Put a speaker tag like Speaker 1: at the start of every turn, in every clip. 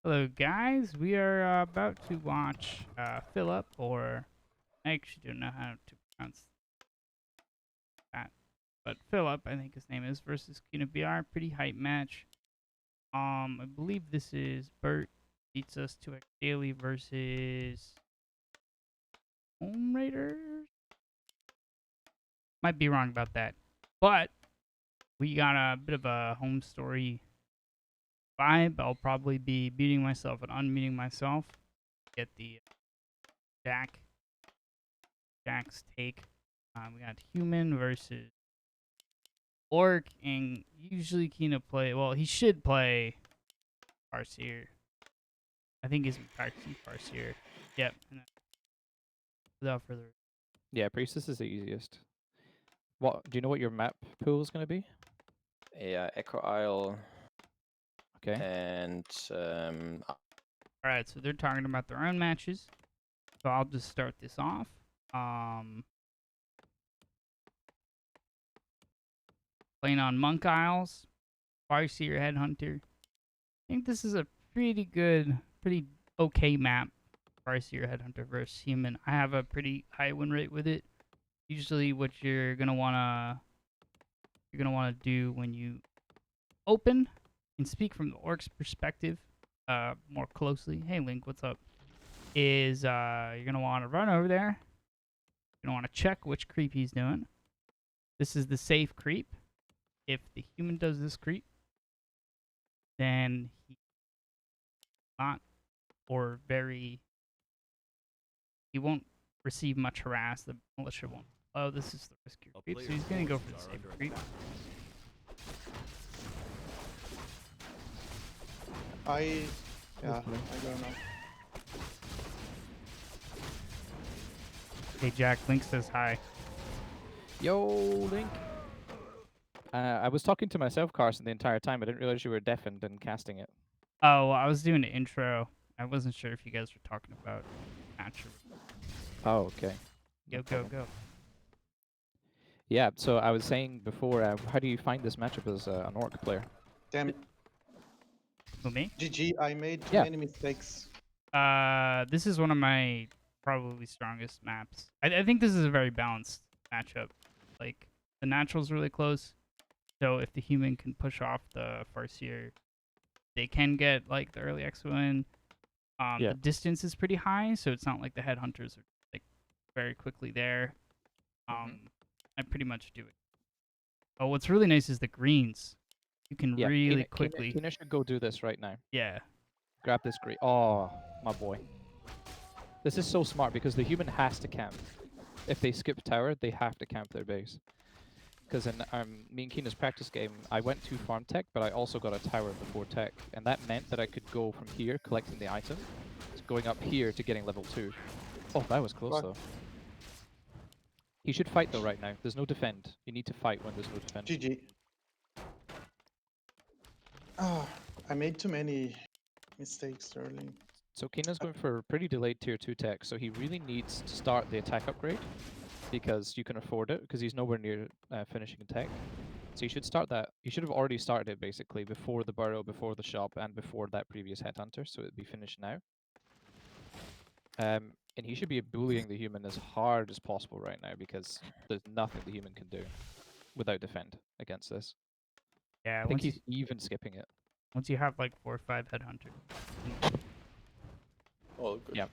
Speaker 1: Hello, guys. We are about to watch Philip, or I actually don't know how to pronounce that, but Philip, I think his name is, versus KinaBR. Pretty hype match. I believe this is Bert beats us to a daily versus Home Raiders. Might be wrong about that, but we got a bit of a home story vibe. I'll probably be muting myself and unmuting myself. Get the Jack Jack's take. We got human versus orc, and usually Kina play. Well, he should play Farseer. I think he's been practicing Farseer. Yep. And without further,
Speaker 2: Yeah, Priestess is the easiest. What do you know what your map pool is going to be?
Speaker 3: Yeah, Echo Isle
Speaker 2: Okay.
Speaker 3: and
Speaker 1: all right. So they're talking about their own matches. So I'll just start this off. Playing on Monk Isles, Farseer Headhunter. I think this is a pretty good, pretty okay map. Farseer Headhunter versus human. I have a pretty high win rate with it. Usually, what you're gonna wanna do when you open and speak from the orc's perspective, more closely. Hey, Link, what's up? Is you're gonna want to run over there. You're gonna want to check which creep he's doing. This is the safe creep. If the human does this creep, then he not or very he won't receive much harass. The militia won't. Oh, this is the riskier creep, so he's gonna go for the safe creep.
Speaker 4: I don't know.
Speaker 1: Hey, Jack, Link says hi.
Speaker 2: Yo, Link. I was talking to myself, Carson, the entire time. I didn't realize you were deafened and casting it.
Speaker 1: Oh, well, I was doing the intro. I wasn't sure if you guys were talking about match.
Speaker 2: Oh, okay.
Speaker 1: Go.
Speaker 2: Yeah, so I was saying before, how do you find this matchup as an orc player?
Speaker 4: Damn,
Speaker 1: Who, me?
Speaker 4: GG, I made too
Speaker 2: Yeah.
Speaker 4: many mistakes.
Speaker 1: This is one of my probably strongest maps. I think this is a very balanced matchup. Like, the natural's really close, so if the human can push off the Farseer, they can get, like, the early X win.
Speaker 2: Yeah.
Speaker 1: The distance is pretty high, so it's not like the headhunters are, like, very quickly there. I pretty much do it. Oh, what's really nice is the greens. You can
Speaker 2: Yeah,
Speaker 1: really quickly.
Speaker 2: Kina should go do this right now.
Speaker 1: Yeah.
Speaker 2: Grab this green. Oh, my boy. This is so smart because the human has to camp. If they skip tower, they have to camp their base. Because in me and Kina's practice game, I went to farm tech, but I also got a tower before tech, and that meant that I could go from here, collecting the item, to going up here to getting level 2. Oh, that was close,
Speaker 4: Fuck.
Speaker 2: though. He should fight, though, right now. There's no defend. You need to fight when there's no defend.
Speaker 4: GG. Oh, I made too many mistakes early.
Speaker 2: So Kina's going for pretty delayed tier 2 tech, so he really needs to start the attack upgrade, because you can afford it, because he's nowhere near finishing a tech. So you should start that. You should have already started it basically before the burrow, before the shop, and before that previous headhunter. So it'd be finished now. And he should be bullying the human as hard as possible right now because there's nothing the human can do without defend against this.
Speaker 1: Yeah,
Speaker 2: I think he's even skipping it.
Speaker 1: once you have like 4 or 5 headhunters.
Speaker 3: all good.
Speaker 2: Yeah.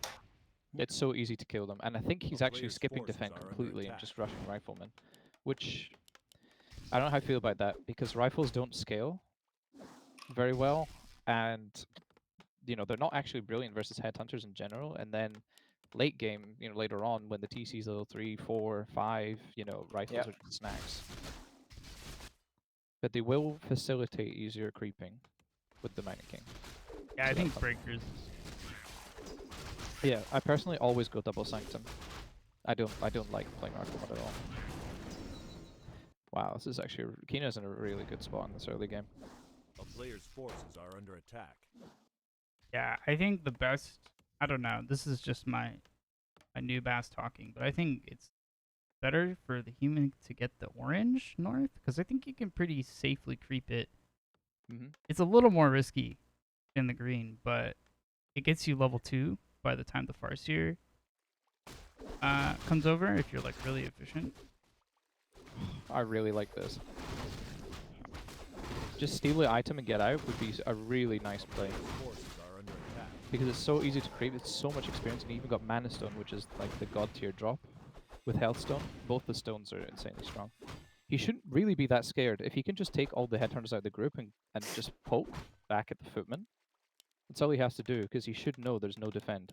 Speaker 2: It's so easy to kill them. And I think he's actually skipping defend completely and just rushing riflemen, which I don't know how I feel about that because rifles don't scale very well, and they're not actually brilliant versus headhunters in general. And then late game, later on when the TC's level 3, 4, 5, rifles are just snacks. But they will facilitate easier creeping with the Mining King.
Speaker 1: Yeah, I think breakers.
Speaker 2: Yeah, I personally always go double sanctum. I don't like playing rifleman at all. Wow, this is actually Kina's in a really good spot in this early game.
Speaker 5: A player's forces are under attack.
Speaker 1: Yeah, I think the best. I don't know. This is just my new bass talking, but I think it's better for the human to get the orange north because I think you can pretty safely creep it.
Speaker 2: Mm-hmm.
Speaker 1: It's a little more risky, in the green, but it gets you level 2 by the time the Farseer comes over if you're like really efficient.
Speaker 2: I really like this. Just steal the item and get out would be a really nice play.
Speaker 5: Forces are under attack.
Speaker 2: Because it's so easy to creep, it's so much experience, and you even got Mana Stone, which is like the god tier drop, with Health Stone. Both the stones are insanely strong. He shouldn't really be that scared. If he can just take all the headhunters out of the group and just poke back at the footman, that's all he has to do, because he should know there's no defend.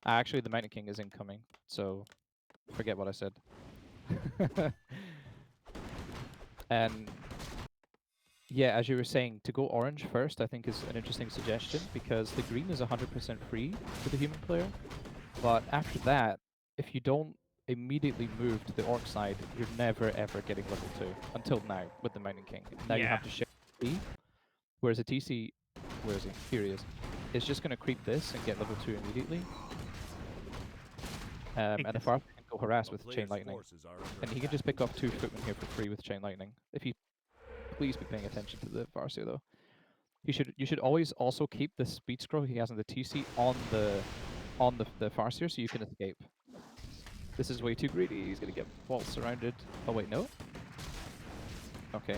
Speaker 2: Actually, the Mountain King is incoming, so forget what I said. And yeah, as you were saying, to go orange first, I think is an interesting suggestion, because the green is 100% free for the human player. But after that, if you don't immediately move to the orc side, you're never ever getting level 2, until now, with the Mountain King. Now you have to share T, whereas a TC, where is he? Here he is. It's just going to creep this and get level 2 immediately. And the Farseer can go harass with Chain Lightning. And he can just pick off 2 footmen here for free with Chain Lightning. If you please be paying attention to the Farseer though. You should always also keep the speed scroll he has on the TC on the Farseer so you can escape. This is way too greedy. He's gonna get wall surrounded. Oh wait, no. Okay.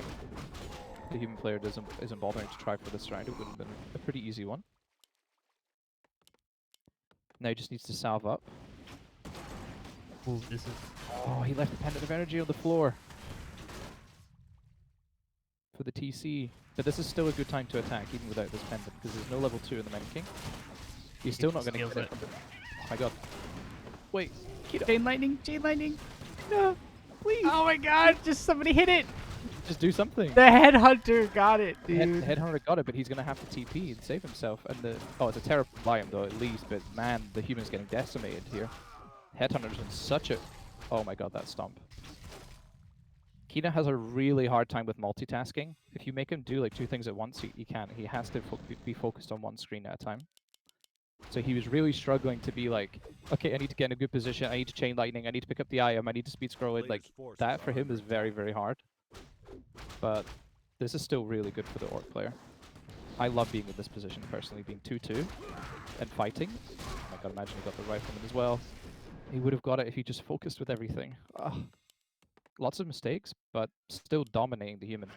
Speaker 2: The human player isn't bothering to try for this round. It would have been a pretty easy one. Now he just needs to salve up.
Speaker 1: Ooh, this is.
Speaker 2: Oh, he left the pendant of energy on the floor for the TC. But this is still a good time to attack, even without this pendant, because there's no level 2 in the Mountain King. He's still not going to get it. Oh my god. Wait.
Speaker 1: Chain Lightning! Chain Lightning!
Speaker 2: No! Please!
Speaker 1: Oh my god! Just somebody hit it!
Speaker 2: Just do something.
Speaker 1: The Headhunter got it, dude.
Speaker 2: Headhunter got it, but he's going to have to TP and save himself. And the it's a terrible biome though, at least. But man, the human's getting decimated here. Headhunter's in such a... Oh my god, that stomp. Kina has a really hard time with multitasking. If you make him do like 2 things at once, he can't. He has to be focused on one screen at a time. So he was really struggling to be like, okay, I need to get in a good position, I need to Chain Lightning, I need to pick up the item, I need to speed scroll it. Like, that for him is very, very hard. But this is still really good for the orc player. I love being in this position personally, being 2-2 and fighting. Oh my god, imagine he got the rifleman as well. He would have got it if he just focused with everything. Ugh. Lots of mistakes, but still dominating the human.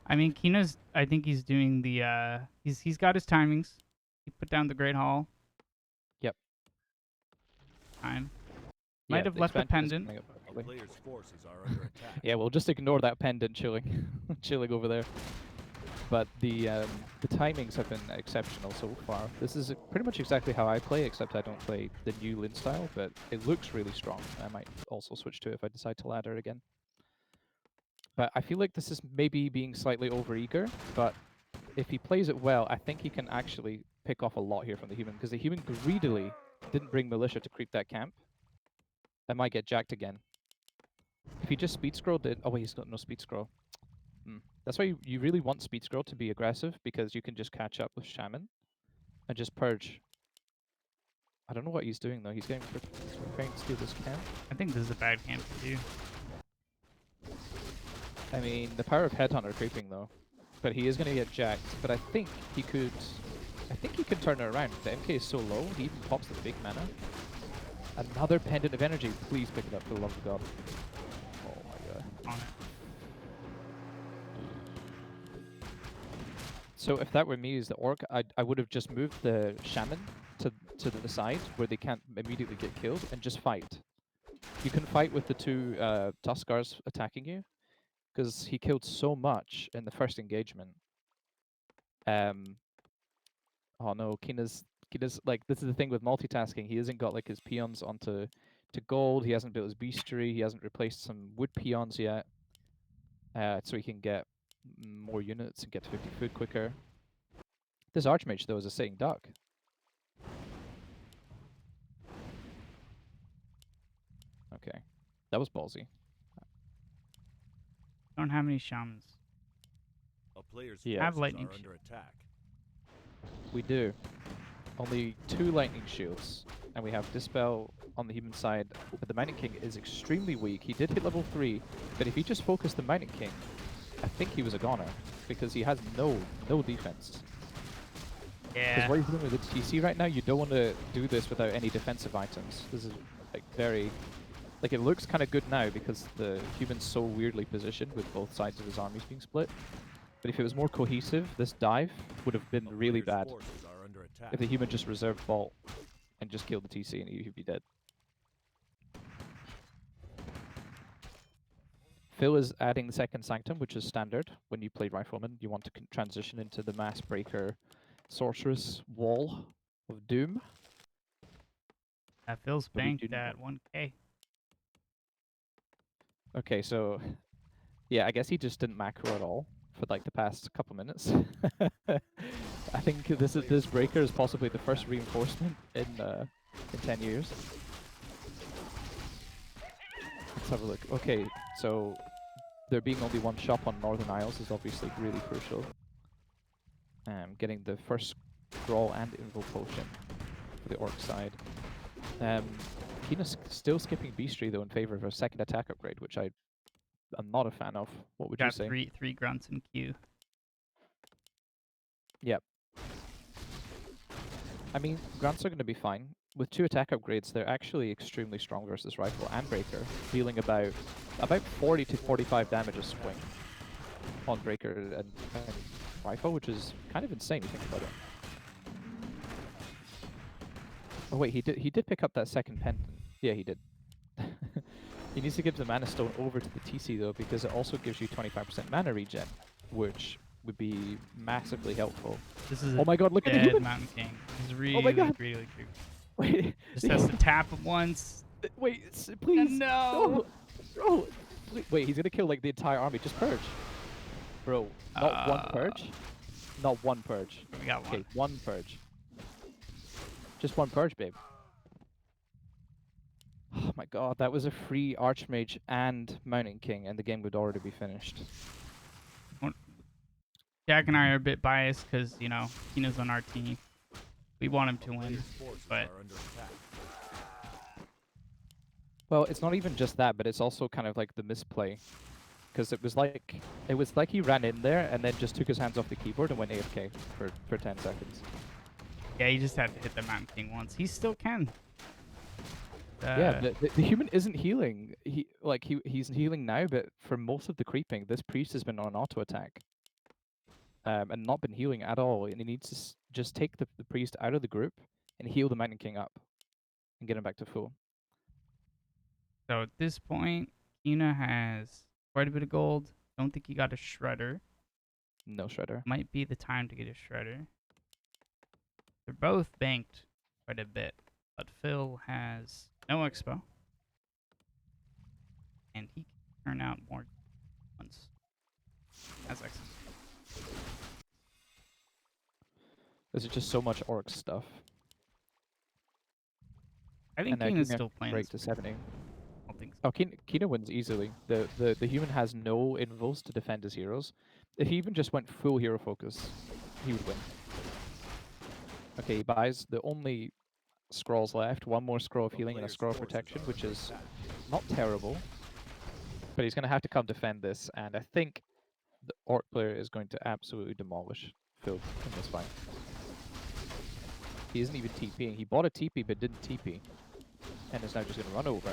Speaker 1: I mean, Kina's. I think he's doing the. He's got his timings. He put down the Great Hall.
Speaker 2: Yep.
Speaker 1: Time. Might have left the pendant.
Speaker 5: Player's forces are under attack.
Speaker 2: Yeah, we'll just ignore that pendant chilling, chilling over there. But the timings have been exceptional so far. This is pretty much exactly how I play, except I don't play the new Lin style, but it looks really strong. I might also switch to it if I decide to ladder again. But I feel like this is maybe being slightly overeager, but if he plays it well, I think he can actually pick off a lot here from the human, because the human greedily didn't bring militia to creep that camp. I might get jacked again. If he just speed scrolled it... Oh wait, he's got no speed scroll. That's why you really want speed scroll to be aggressive, because you can just catch up with Shaman and just purge. I don't know what he's doing though. He's going for trying to steal this camp.
Speaker 1: I think this is a bad camp to do.
Speaker 2: I mean, the power of Headhunter creeping though, but he is going to get jacked. But I think he could. I think he can turn it around. The MK is so low. He even pops the big mana. Another pendant of energy. Please pick it up for the love of God. Oh my god.
Speaker 1: On it.
Speaker 2: So if that were me as the orc, I would have just moved the shaman to the side where they can't immediately get killed and just fight. You can fight with the 2 Tuskars attacking you, because he killed so much in the first engagement. Oh no, Kina's like, this is the thing with multitasking. He hasn't got like his peons onto gold. He hasn't built his beastry. He hasn't replaced some wood peons yet, so he can get more units and get to 50 food quicker. This Archmage though is a sitting duck. Okay, that was ballsy.
Speaker 1: Don't have any shamans.
Speaker 5: A player's
Speaker 2: Yeah.
Speaker 1: Have
Speaker 5: forces
Speaker 1: lightning
Speaker 5: are under attack.
Speaker 2: We do. Only 2 lightning shields, and we have Dispel on the human side, but the Mountain King is extremely weak. He did hit level 3, but if he just focused the Mountain King, I think he was a goner, because he has no defense. Because
Speaker 1: Yeah.
Speaker 2: what he's doing with the TC right now, you don't want to do this without any defensive items. This is like very, like it looks kind of good now because the human's so weirdly positioned with both sides of his armies being split. But if it was more cohesive, this dive would have been
Speaker 5: A
Speaker 2: really
Speaker 5: player's
Speaker 2: bad.
Speaker 5: forces are under attack.
Speaker 2: If the human just reserved vault and just killed the TC and he'd be dead. Phil is adding the second sanctum, which is standard when you play Rifleman. You want to transition into the Mass Breaker Sorceress Wall of Doom.
Speaker 1: That feels
Speaker 2: But we do
Speaker 1: banked at 1K.
Speaker 2: Okay, so yeah, I guess he just didn't macro at all for like the past couple minutes. I think this breaker is possibly the first reinforcement in 10 years. Let's have a look. Okay, so there being only one shop on Northern Isles is obviously really crucial. Getting the first scroll and invo potion for the orc side. Kina's still skipping Beastry though in favor of a second attack upgrade, which I'm not a fan of. What would you
Speaker 1: Got
Speaker 2: say?
Speaker 1: three grunts in queue.
Speaker 2: Yep. I mean, grunts are going to be fine. With 2 attack upgrades, they're actually extremely strong versus rifle and breaker, dealing about 40 to 45 damage a swing on breaker and rifle, which is kind of insane if you think about it. Oh wait, he did pick up that second pendant. Yeah, he did. He needs to give the mana stone over to the TC though, because it also gives you 25% mana regen, which would be massively helpful.
Speaker 1: This is
Speaker 2: Oh my god, look at the
Speaker 1: dead
Speaker 2: human!
Speaker 1: Mountain King. This is really,
Speaker 2: Oh my god!
Speaker 1: really creepy.
Speaker 2: Wait,
Speaker 1: Just has to tap it once.
Speaker 2: wait, please!
Speaker 1: No!
Speaker 2: Bro! Wait, he's gonna kill like the entire army. Just purge. Bro, not one purge? Not one purge.
Speaker 1: We got one.
Speaker 2: Okay, one purge. Just one purge, babe. Oh my god, that was a free Archmage and Mountain King, and the game would already be finished.
Speaker 1: Jack and I are a bit biased because, you know, Kina's on our team. We want him to win,
Speaker 5: Player's forces
Speaker 1: but
Speaker 5: are under attack.
Speaker 2: Well, it's not even just that, but it's also kind of like the misplay. Because it was like he ran in there and then just took his hands off the keyboard and went AFK for 10 seconds.
Speaker 1: yeah, he just had to hit the Mountain King once. He still can.
Speaker 2: Yeah, the human isn't healing. He's healing now, but for most of the creeping, this priest has been on auto attack. And not been healing at all. And he needs to just take the priest out of the group and heal the Mountain King up and get him back to full.
Speaker 1: So at this point, Kina has quite a bit of gold. Don't think he got a shredder.
Speaker 2: No shredder.
Speaker 1: Might be the time to get a shredder. They're both banked quite a bit, but Phil has no expo. And he can turn out more ones. That's excellent.
Speaker 2: There's just so much orc stuff.
Speaker 1: I think
Speaker 2: And now
Speaker 1: Kina's
Speaker 2: Kina
Speaker 1: still playing
Speaker 2: break
Speaker 1: this
Speaker 2: to 70.
Speaker 1: I don't think so.
Speaker 2: Oh, Kina wins easily. The human has no invos to defend his heroes. If he even just went full hero focus, he would win. Okay, he buys the only scrolls left. One more scroll of
Speaker 5: A
Speaker 2: healing and a
Speaker 5: player's
Speaker 2: scroll of
Speaker 5: forces
Speaker 2: protection,
Speaker 5: are
Speaker 2: which
Speaker 5: under
Speaker 2: is
Speaker 5: attack.
Speaker 2: not terrible. But he's going to have to come defend this, and I think the orc player is going to absolutely demolish Phil in this fight. He isn't even TPing. He bought a TP but didn't TP. And is now just going to run over.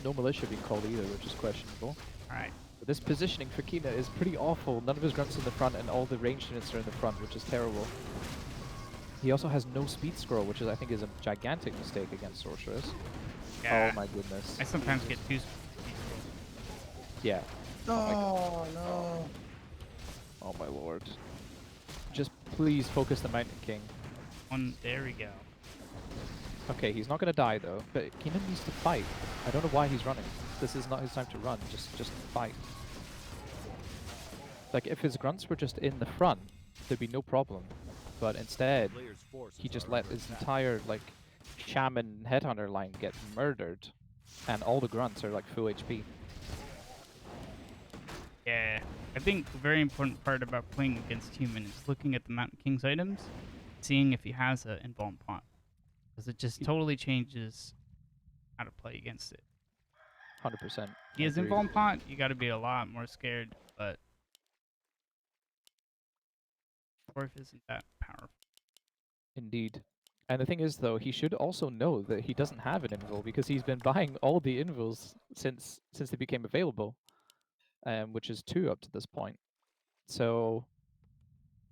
Speaker 2: No militia being called either, which is questionable.
Speaker 1: Alright.
Speaker 2: But this positioning for Kina is pretty awful. None of his grunts in the front and all the ranged units are in the front, which is terrible. He also has no speed scroll, which I think is a gigantic mistake against Sorceress.
Speaker 1: Yeah.
Speaker 2: Oh my goodness.
Speaker 1: I sometimes get two.
Speaker 2: Yeah.
Speaker 4: Oh, no.
Speaker 2: Oh my lord. Just please focus the Mountain King.
Speaker 1: One. There we go.
Speaker 2: Okay, he's not gonna die though, but Kina needs to fight. I don't know why he's running. This is not his time to run, just fight. Like, if his grunts were just in the front, there'd be no problem. But instead,
Speaker 5: Player's forces
Speaker 2: he just
Speaker 5: are
Speaker 2: let
Speaker 5: under
Speaker 2: his
Speaker 5: attack.
Speaker 2: entire, like, shaman headhunter line get murdered. And all the grunts are, like, full HP.
Speaker 1: Yeah. I think a very important part about playing against human is looking at the Mountain King's items, seeing if he has an embalm pot. Because it just totally changes how to play against it.
Speaker 2: 100%.
Speaker 1: He has embalm pot, you gotta be a lot more scared, but Dwarf isn't that powerful.
Speaker 2: Indeed. And the thing is, though, he should also know that he doesn't have an invul because he's been buying all the invuls since they became available, which is 2 up to this point. So,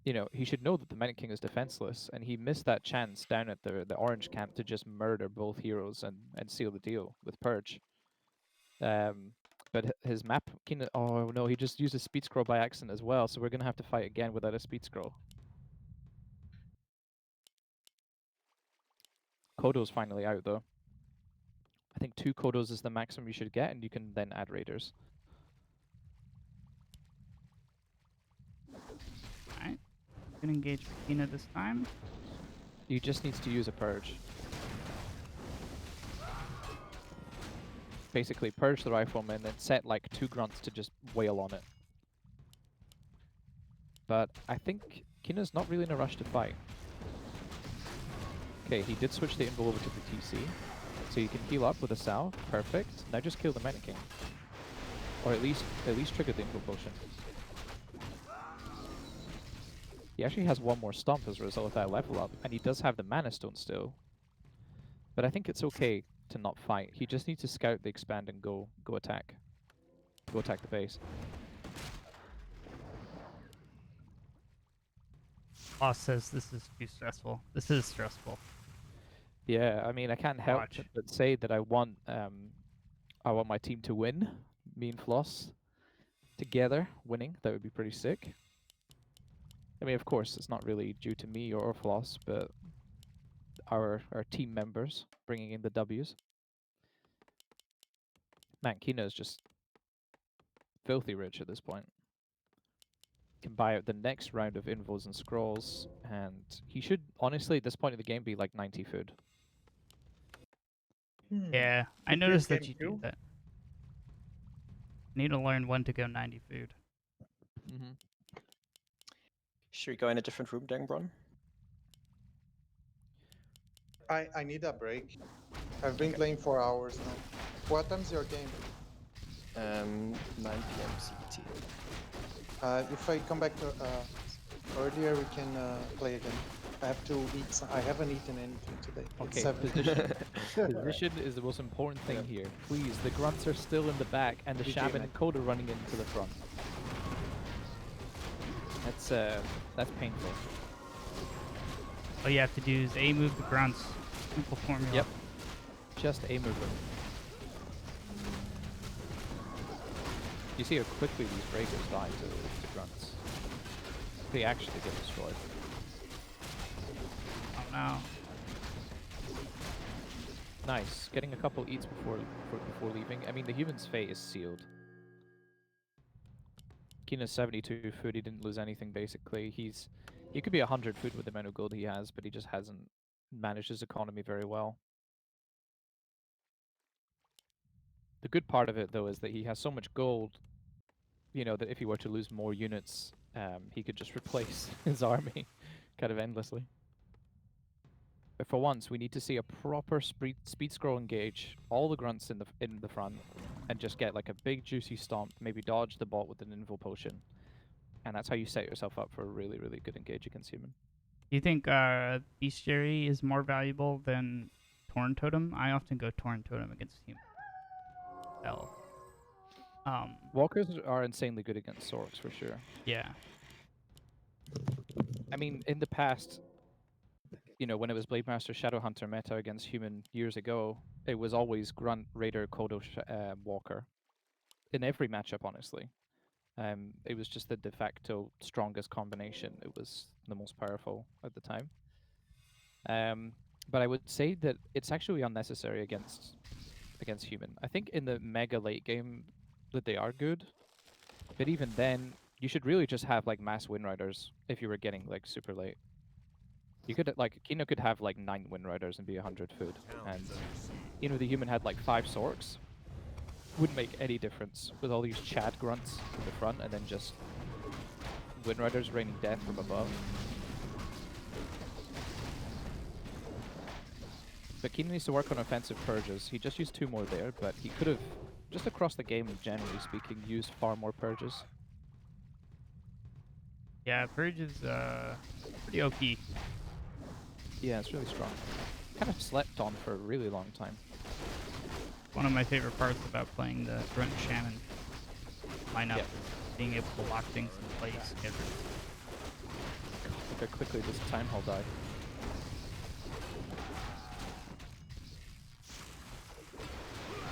Speaker 2: you know, he should know that the Manic King is defenseless, and he missed that chance down at the orange camp to just murder both heroes and seal the deal with Purge. But his map, oh no, he just used a speed scroll by accident as well, so we're gonna have to fight again without a speed scroll. Kodo's finally out though. I think 2 Kodos is the maximum you should get, and you can then add raiders.
Speaker 1: Alright. Gonna engage for Kina this time.
Speaker 2: He just needs to use a purge. Basically, purge the rifleman and set like 2 grunts to just wail on it. But I think Kina's not really in a rush to fight. Okay, he did switch the invul over to the TC. So you can heal up with a salve. Perfect. Now just kill the Manic King. Or at least trigger the invul potion. He actually has 1 more stomp as a result of that level up, and he does have the mana stone still. But I think it's okay to not fight. He just needs to scout the expand and go attack. Go attack the base.
Speaker 1: Boss says this is too stressful. This is stressful.
Speaker 2: Yeah, I mean, I can't help
Speaker 1: Watch.
Speaker 2: but say that I want my team to win. Me and Floss together winning. That would be pretty sick. I mean, of course, it's not really due to me or Floss, but our team members bringing in the W's. Man, Kina is just filthy rich at this point. Can buy out the next round of invos and scrolls, and he should honestly at this point in the game be like 90 food.
Speaker 1: Yeah, I
Speaker 4: Good
Speaker 1: noticed that
Speaker 4: game
Speaker 1: you do
Speaker 4: too.
Speaker 1: that. Need to learn when to go 90 food.
Speaker 2: Mm-hmm.
Speaker 3: Should we go in a different room, Dangbron?
Speaker 4: I need a break. I've been playing 4 hours now. What time's your game?
Speaker 3: 9 p.m. CET.
Speaker 4: If I come back to earlier, we can play again. I have to eat. I haven't eaten anything today. It's
Speaker 2: Okay,
Speaker 4: 7.
Speaker 2: position is the most important thing here. Please, the grunts are still in the back, and the
Speaker 4: GG,
Speaker 2: shaman
Speaker 4: man.
Speaker 2: and Coda running into the front. That's painful.
Speaker 1: All you have to do is A, move the grunts. Simple formula.
Speaker 2: Yep. Just a movement. You see how quickly these breakers die to grunts. They actually get destroyed.
Speaker 1: Oh no.
Speaker 2: Nice. Getting a couple eats before leaving. I mean, the human's fate is sealed. Kina's 72 food. He didn't lose anything basically. He could be 100 food with the amount of gold he has, but he just hasn't managed his economy very well. The good part of it though is that he has so much gold, you know, that if he were to lose more units, he could just replace his army kind of endlessly. But for once, we need to see a proper speed scroll engage all the grunts in the front, and just get like a big juicy stomp. Maybe dodge the bot with an invul potion, and that's how you set yourself up for a really good engage against human.
Speaker 1: Do you think Bestiary is more valuable than Torn Totem? I often go Torn Totem against human. Hell.
Speaker 2: Walkers are insanely good against Sorks for sure.
Speaker 1: Yeah.
Speaker 2: I mean, in the past, you know, when it was Blade Master Shadowhunter meta against human years ago, it was always Grunt, Raider, Kodo, Walker. In every matchup, honestly. It was just the de facto strongest combination. It was the most powerful at the time. But I would say that it's actually unnecessary against human. I think in the mega late game that they are good, but even then, you should really just have like mass win riders if you were getting like super late. You could like Kino could have like 9 win riders and be 100 food, and you know the human had like 5 sorks. Wouldn't make any difference with all these Chad grunts in the front, and then just win riders raining death from above. But Kino needs to work on offensive purges. He just used 2 more there, but he could have, just across the game, generally speaking, used far more purges.
Speaker 1: Yeah, Purge is pretty OP.
Speaker 2: Yeah, it's really strong. Kind of slept on for a really long time.
Speaker 1: One of my favorite parts about playing the Grunt Shaman lineup
Speaker 2: Yep.
Speaker 1: is being able to lock things in place.
Speaker 2: Look how quickly this Town Hall died.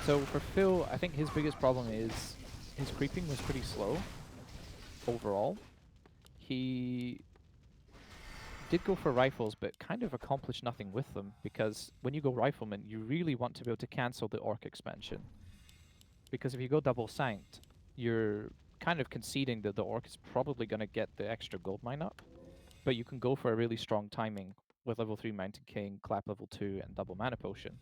Speaker 2: So for Phil, I think his biggest problem is his creeping was pretty slow overall. He did go for rifles, but kind of accomplished nothing with them, because when you go rifleman, you really want to be able to cancel the orc expansion. Because if you go double sanked, you're kind of conceding that the orc is probably going to get the extra gold mine up, but you can go for a really strong timing with level 3 Mountain King, clap level 2, and double mana potion.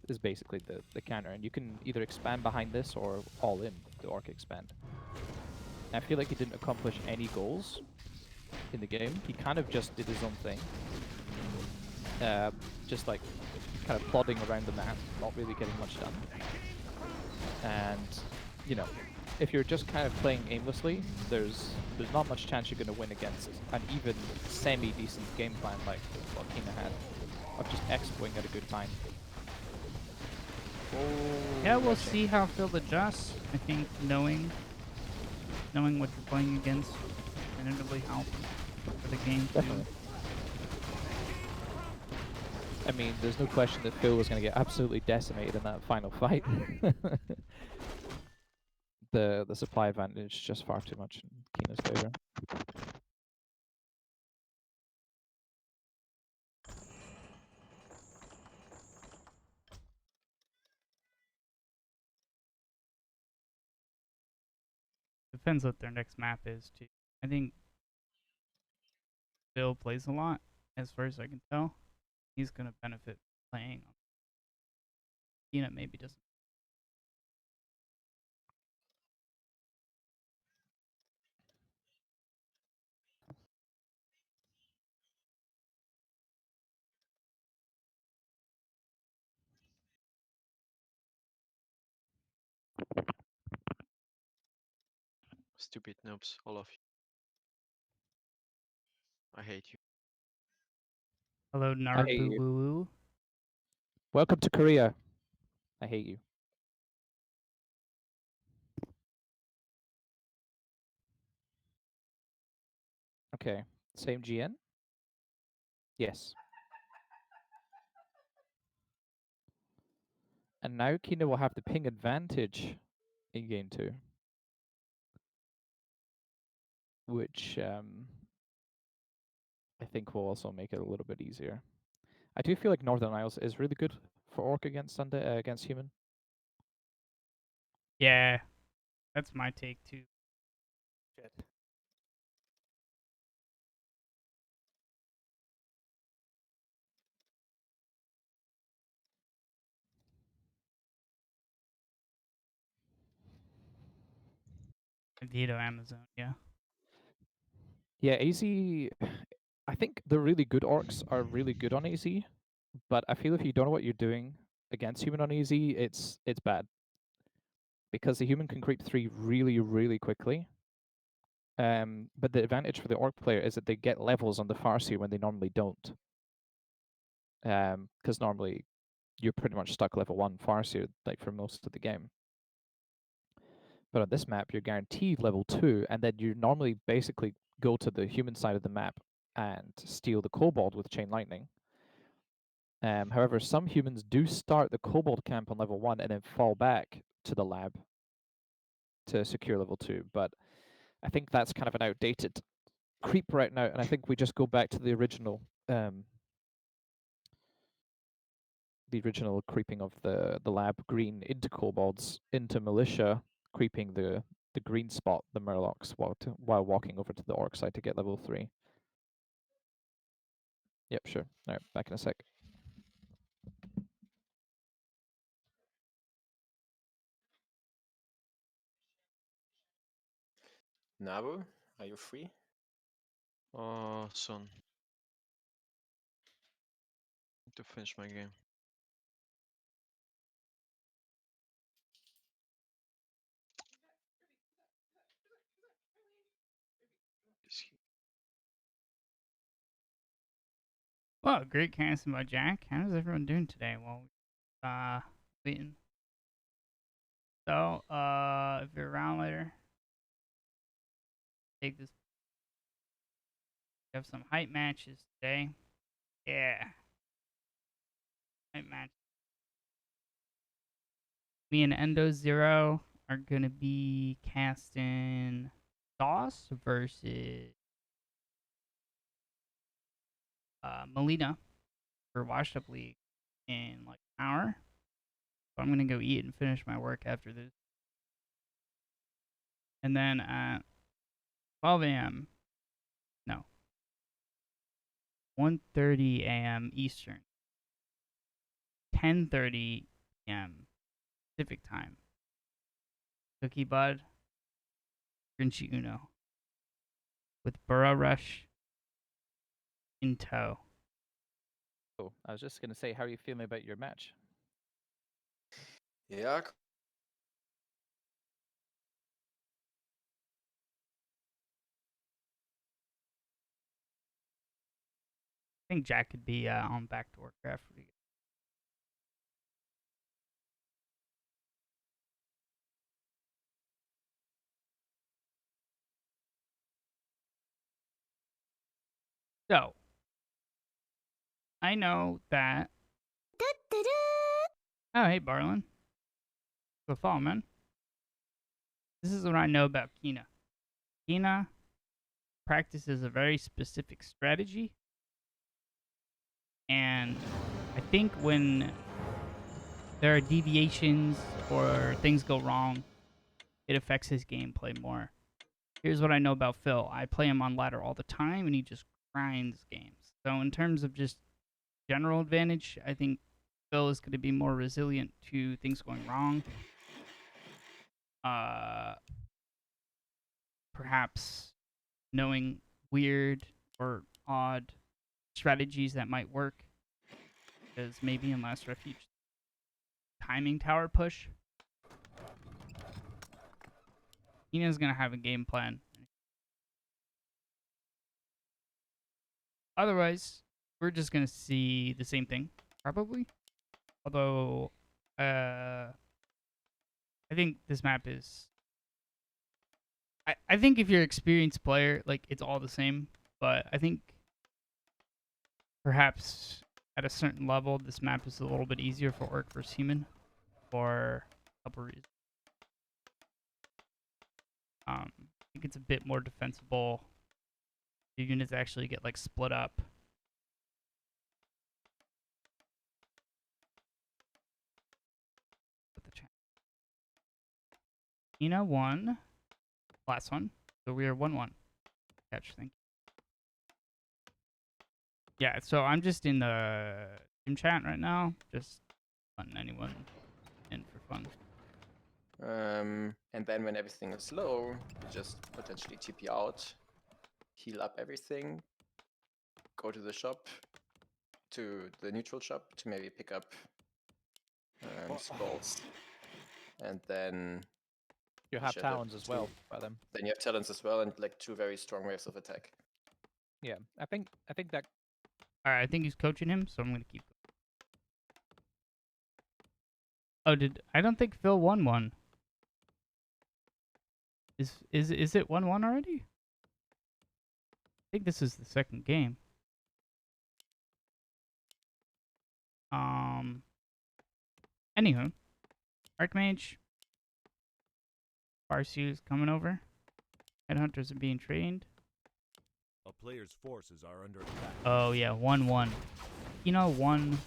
Speaker 2: Is basically the counter, and you can either expand behind this or all in the orc expand. And I feel like he didn't accomplish any goals in the game. He kind of just did his own thing. Just like kind of plodding around the map, not really getting much done. And, you know, if you're just kind of playing aimlessly, there's not much chance you're going to win against an even semi-decent game plan like what Kina had, of just expoing at a good time. Oh,
Speaker 1: Yeah, we'll
Speaker 2: rushing.
Speaker 1: see how Phil adjusts. I think knowing what you're playing against definitively helps for the game too.
Speaker 2: Definitely. I mean, there's no question that Phil was going to get absolutely decimated in that final fight. The supply advantage just far too much in Kina's favor.
Speaker 1: Depends what their next map is too. I think Phil plays a lot, as far as I can tell. He's gonna benefit playing. Kina maybe doesn't.
Speaker 6: Stupid noobs, all of you. I hate you.
Speaker 1: Hello,
Speaker 2: I hate
Speaker 1: Narabu
Speaker 2: you.
Speaker 1: Woo Woo.
Speaker 2: Welcome to Korea. I hate you. Okay, same GN? Yes. And now Kina will have the ping advantage in game 2. Which I think will also make it a little bit easier. I do feel like Northern Isles is really good for orc against against human.
Speaker 1: Yeah, that's my take too.
Speaker 4: Shit.
Speaker 1: Vito Amazon, yeah.
Speaker 2: Yeah, AZ. I think the really good orcs are really good on AZ, but I feel if you don't know what you're doing against human on AZ, it's bad. Because the human can creep 3 really, really quickly. But the advantage for the orc player is that they get levels on the Farseer when they normally don't. Because normally you're pretty much stuck level 1 Farseer like for most of the game. But on this map, you're guaranteed level 2, and then you normally basically go to the human side of the map and steal the kobold with Chain Lightning. However, some humans do start the kobold camp on level 1 and then fall back to the lab to secure level 2, but I think that's kind of an outdated creep right now, and I think we just go back to the original creeping of the lab green into kobolds, into militia, creeping the green spot, the murlocs, while walking over to the orc side to get level 3. Yep, sure. All right, back in a sec.
Speaker 3: Nabu, are you free?
Speaker 6: Oh, son. Need to finish my game.
Speaker 1: Well, great casting by Jack. How's everyone doing today? Well, waiting. So, if you're around later, take this. We have some hype matches today. Yeah. Hype match. Me and Endo Zero are gonna be casting Sauce versus Melina for Washed Up League in like an hour. So I'm gonna go eat and finish my work after this. And then at 12 a.m. No. 1:30 a.m. Eastern. 10:30 p.m. Pacific time. Cookie Bud, Grinchy Uno, with Burrow Rush in tow.
Speaker 2: Oh, I was just gonna say, how are you feeling about your match?
Speaker 3: Yeah.
Speaker 1: I think Jack could be on back to Warcraft. So, I know that. Oh, hey, Barlin. Good fall, man. This is what I know about Kina. Kina practices a very specific strategy. And I think when there are deviations or things go wrong, it affects his gameplay more. Here's what I know about Phil. I play him on ladder all the time, and he just grinds games. So in terms of just general advantage, I think Phil is going to be more resilient to things going wrong. Perhaps knowing weird or odd strategies that might work. Because maybe in Last Refuge, timing tower push. Ina's going to have a game plan. Otherwise, we're just going to see the same thing, probably. Although, I think this map is... I think if you're an experienced player, like, it's all the same. But I think perhaps at a certain level, this map is a little bit easier for Orc versus Human for a couple reasons. I think it's a bit more defensible. The units actually get, like, split up. Ina won last one, so we are 1-1. Catch, thank you. Yeah, so I'm just in the team chat right now, just letting anyone in for fun.
Speaker 3: And then when everything is low, just potentially TP out, heal up everything, go to the shop, to the neutral shop to maybe pick up scrolls, and then
Speaker 2: You
Speaker 3: you
Speaker 2: have
Speaker 3: should have
Speaker 2: talons as well by them.
Speaker 3: Then you have talents as well, and like 2 very strong waves of attack.
Speaker 2: Yeah, I think that.
Speaker 1: All right, I think he's coaching him, so I'm gonna keep going. Oh, I don't think Phil won one. Is it 1-1 already? I think this is the second game. Anywho, Archmage, Farsu is coming over. Headhunters are being trained.
Speaker 5: A player's forces are under attack.
Speaker 1: Oh yeah, 1-1. You know,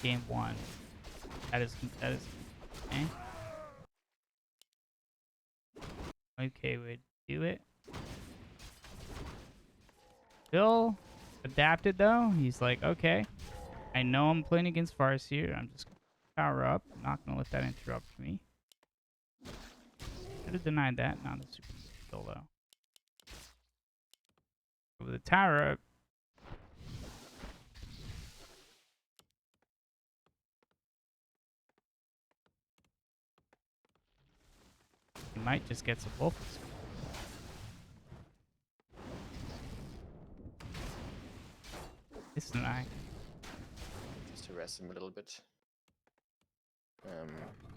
Speaker 1: game 1. That is okay. Okay, we do it. Phil adapted though. He's like, okay, I know I'm playing against Farseer. I'm just gonna power up. I'm not gonna let that interrupt me. Should have denied that. Not a super skill though. With the tower up. He might just get some wolf. This is an eye.
Speaker 3: to rest him a little bit.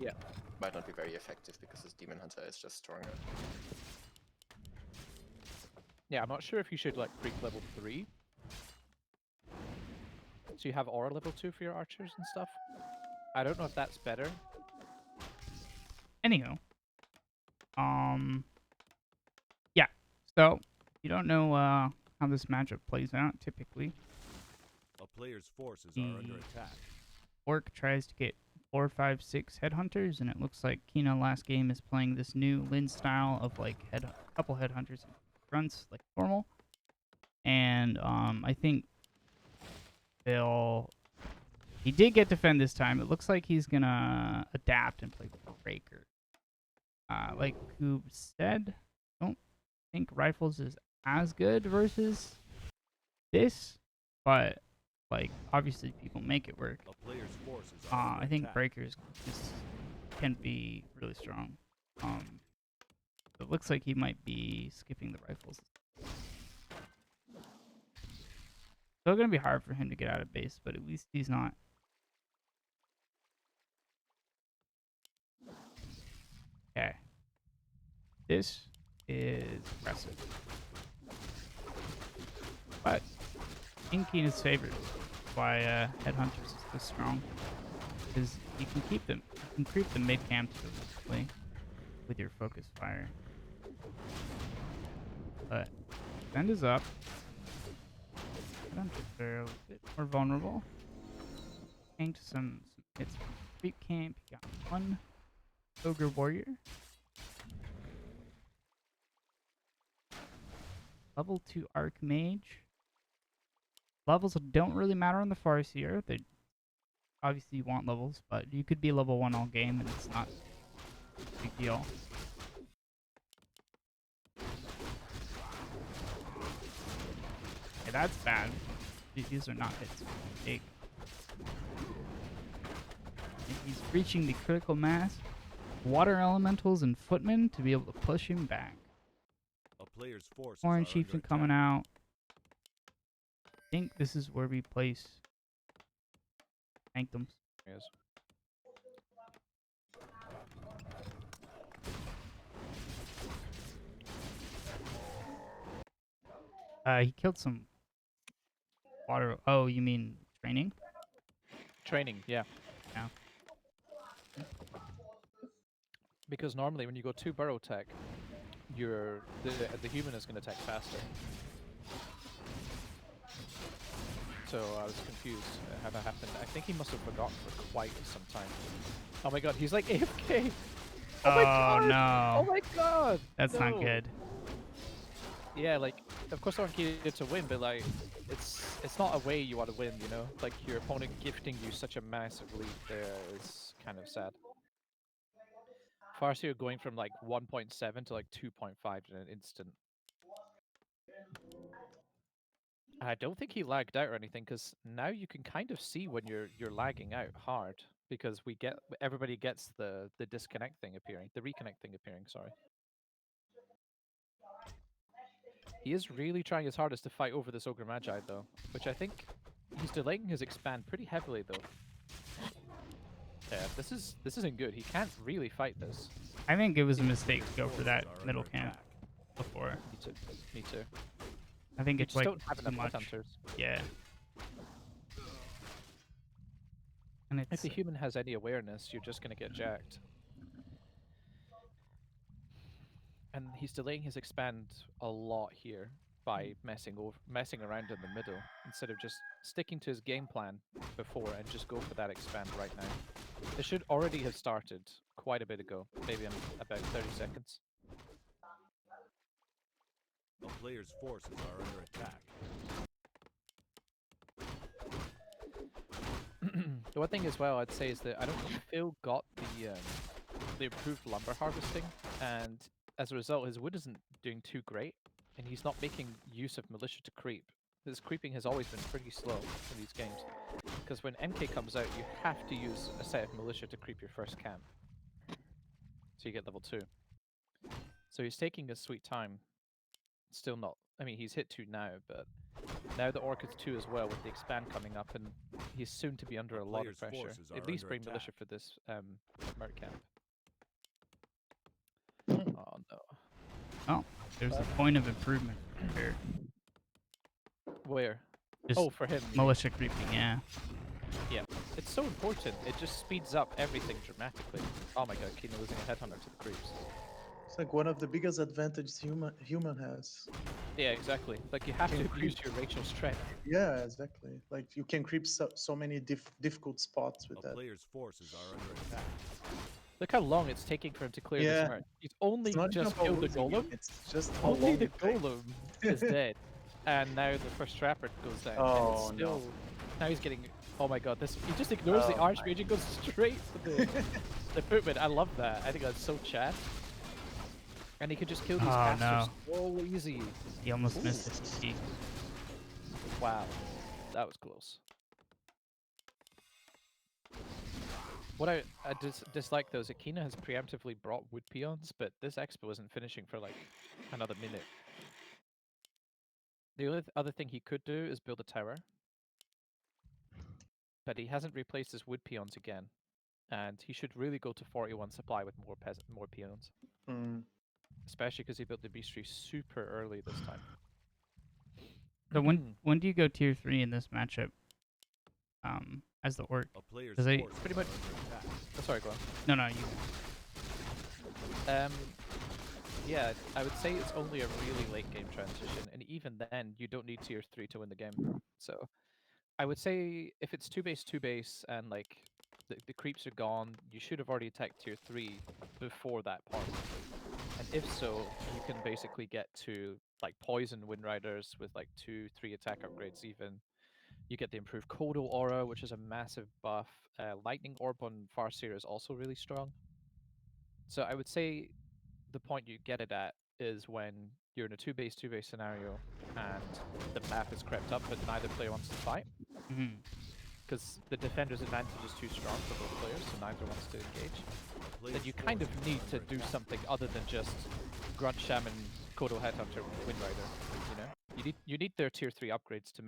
Speaker 2: Yeah.
Speaker 3: Might not be very effective because his Demon Hunter is just stronger.
Speaker 2: Yeah, I'm not sure if you should like creep level 3. So you have aura level 2 for your archers and stuff. I don't know if that's better.
Speaker 1: Anywho, yeah. So you don't know how this matchup plays out typically.
Speaker 5: A player's forces are under attack.
Speaker 1: Orc tries to get 4, 5, 6 headhunters, and it looks like Kina last game is playing this new Lin style of like couple headhunters and grunts like normal. And I think he did get defend this time. It looks like he's gonna adapt and play Breaker. Like Koob said, I don't think Rifles is as good versus this, but like obviously people make it work.
Speaker 5: A player's forces are under
Speaker 1: I think
Speaker 5: attack.
Speaker 1: Breakers can be really strong. It looks like he might be skipping the Rifles. Still gonna be hard for him to get out of base, but at least he's not. Okay. This is aggressive. But in Kina's favor, why Headhunters is so strong. Because you can keep them. You can creep the mid camp basically with your focus fire. But Defend is up. Headhunters are a bit more vulnerable. Tanked some hits from creep camp. You got one Ogre Warrior. Level 2 Archmage. Levels don't really matter on the Farseer. They obviously you want levels, but you could be level 1 all game and it's not a big deal. Okay, that's bad. These are not hits. Big. And he's reaching the critical mass. Water Elementals and Footmen to be able to push him back.
Speaker 5: A player's forces
Speaker 1: Orange
Speaker 5: are
Speaker 1: Chieftain
Speaker 5: under
Speaker 1: coming
Speaker 5: attack.
Speaker 1: out. I think this is where we place Sanctums.
Speaker 2: Yes.
Speaker 1: He killed some water. Oh, you mean training?
Speaker 2: Training, yeah.
Speaker 1: Yeah.
Speaker 2: Because normally when you go 2 burrow tech, the human is going to attack faster. So I was confused at how that happened. I think he must have forgotten for quite some time. Oh my god, he's like AFK! Oh my god!
Speaker 1: No.
Speaker 2: Oh my god!
Speaker 1: That's not
Speaker 2: No.
Speaker 1: good.
Speaker 2: Yeah, like, of course I want you to win, but like, it's not a way you want to win, you know? Like, your opponent gifting you such a massive lead there is kind of sad. Farseer going from like 1.7 to like 2.5 in an instant. I don't think he lagged out or anything, because now you can kind of see when you're lagging out hard, because everybody gets the disconnect thing appearing, the reconnect thing appearing, sorry. He is really trying his hardest to fight over this Ogre Magi though, which I think he's delaying his expand pretty heavily though. Yeah, this isn't good. He can't really fight this.
Speaker 1: I think it was a mistake to go for
Speaker 5: Forces
Speaker 1: that
Speaker 5: are
Speaker 1: middle
Speaker 5: under
Speaker 1: camp
Speaker 5: attack.
Speaker 1: before.
Speaker 2: Me too. Me too.
Speaker 1: I think
Speaker 2: You
Speaker 1: it's
Speaker 2: just
Speaker 1: like
Speaker 2: don't have
Speaker 1: too
Speaker 2: enough
Speaker 1: much.
Speaker 2: hunters.
Speaker 1: Yeah. And
Speaker 2: If
Speaker 1: it's
Speaker 2: the human has any awareness, you're just gonna get jacked. And he's delaying his expand a lot here by messing around in the middle instead of just sticking to his game plan before and just go for that expand right now. It should already have started quite a bit ago, maybe in about 30 seconds.
Speaker 5: A player's forces are under attack.
Speaker 2: The one thing as well I'd say is that I don't think Phil got the improved lumber harvesting, and as a result his wood isn't doing too great, and he's not making use of militia to creep. His creeping has always been pretty slow in these games, because when MK comes out you have to use a set of militia to creep your first camp, so you get level 2. So he's taking his sweet time, still not I mean, he's hit 2 now, but now the Orc is 2 as well with the expand coming up, and he's soon to be under
Speaker 5: A
Speaker 2: a lot of
Speaker 5: player's
Speaker 2: pressure.
Speaker 5: forces are
Speaker 2: At least
Speaker 5: under
Speaker 2: bring militia
Speaker 5: attack.
Speaker 2: for this Merc camp. Oh no.
Speaker 1: Oh, there's a point of improvement here.
Speaker 2: Where?
Speaker 1: Just
Speaker 2: Oh, for him. you mean.
Speaker 1: militia creeping, yeah.
Speaker 2: Yeah, it's so important. It just speeds up everything dramatically. Oh my god, Kina losing a headhunter to the creeps.
Speaker 4: It's like one of the biggest advantages human has.
Speaker 2: Yeah, exactly. Like you have
Speaker 4: Can
Speaker 2: to
Speaker 4: creep.
Speaker 2: use your racial strength.
Speaker 4: Yeah, exactly. Like you can creep so many difficult spots with
Speaker 5: A
Speaker 4: that.
Speaker 5: player's forces are under attack.
Speaker 2: Look how long it's taking for him to clear this
Speaker 4: Yeah.
Speaker 2: merc. He's only
Speaker 4: It's not
Speaker 2: just
Speaker 4: even
Speaker 2: killed the
Speaker 4: about losing
Speaker 2: golem.
Speaker 4: units, it's just how
Speaker 2: Only
Speaker 4: long
Speaker 2: the
Speaker 4: it takes.
Speaker 2: golem is dead, and now the first trapper goes down. and
Speaker 4: Oh,
Speaker 2: it's
Speaker 4: no.
Speaker 2: still, now he's getting. Oh my god! He just ignores the
Speaker 4: Oh my.
Speaker 2: archmage and goes straight for the footman. I love that. I think that's so Chad. And he could just kill these
Speaker 1: Oh,
Speaker 2: casters so easy.
Speaker 1: He almost
Speaker 2: Ooh.
Speaker 1: missed his TP.
Speaker 2: Wow, that was close. What I dislike though is that Kina has preemptively brought wood peons, but this expo isn't finishing for like another minute. The only other thing he could do is build a tower, but he hasn't replaced his wood peons again, and he should really go to 41 supply with more peons,
Speaker 4: Mm.
Speaker 2: especially because he built the beastry super early this time.
Speaker 1: So when do you go tier 3 in this matchup? As the Orc?
Speaker 5: A player's
Speaker 1: Does they-
Speaker 5: forces
Speaker 2: Pretty
Speaker 5: are
Speaker 2: much-
Speaker 5: under attack.
Speaker 2: Oh, sorry, go on.
Speaker 1: No, you.
Speaker 2: Yeah, I would say it's only a really late game transition, and even then, you don't need tier 3 to win the game. So, I would say if it's 2 base, and like the creeps are gone, you should have already attacked tier 3 before that point. And if so, you can basically get to like poison wind riders with like 2-3 attack upgrades even. You get the improved Kodo aura, which is a massive buff. Lightning orb on Farseer is also really strong. So I would say the point you get it at is when you're in a 2 base scenario and the map is crept up, but neither player wants to fight.
Speaker 1: Mhm.
Speaker 2: Because the defender's advantage is too strong for both players, so neither wants to engage.
Speaker 5: A
Speaker 2: Then
Speaker 5: player's
Speaker 2: you kind of
Speaker 5: forces
Speaker 2: need
Speaker 5: are
Speaker 2: to
Speaker 5: under
Speaker 2: do
Speaker 5: attack.
Speaker 2: something other than just Grunt Shaman, Kodo Headhunter, Wind Rider. You know, you need their tier 3 upgrades to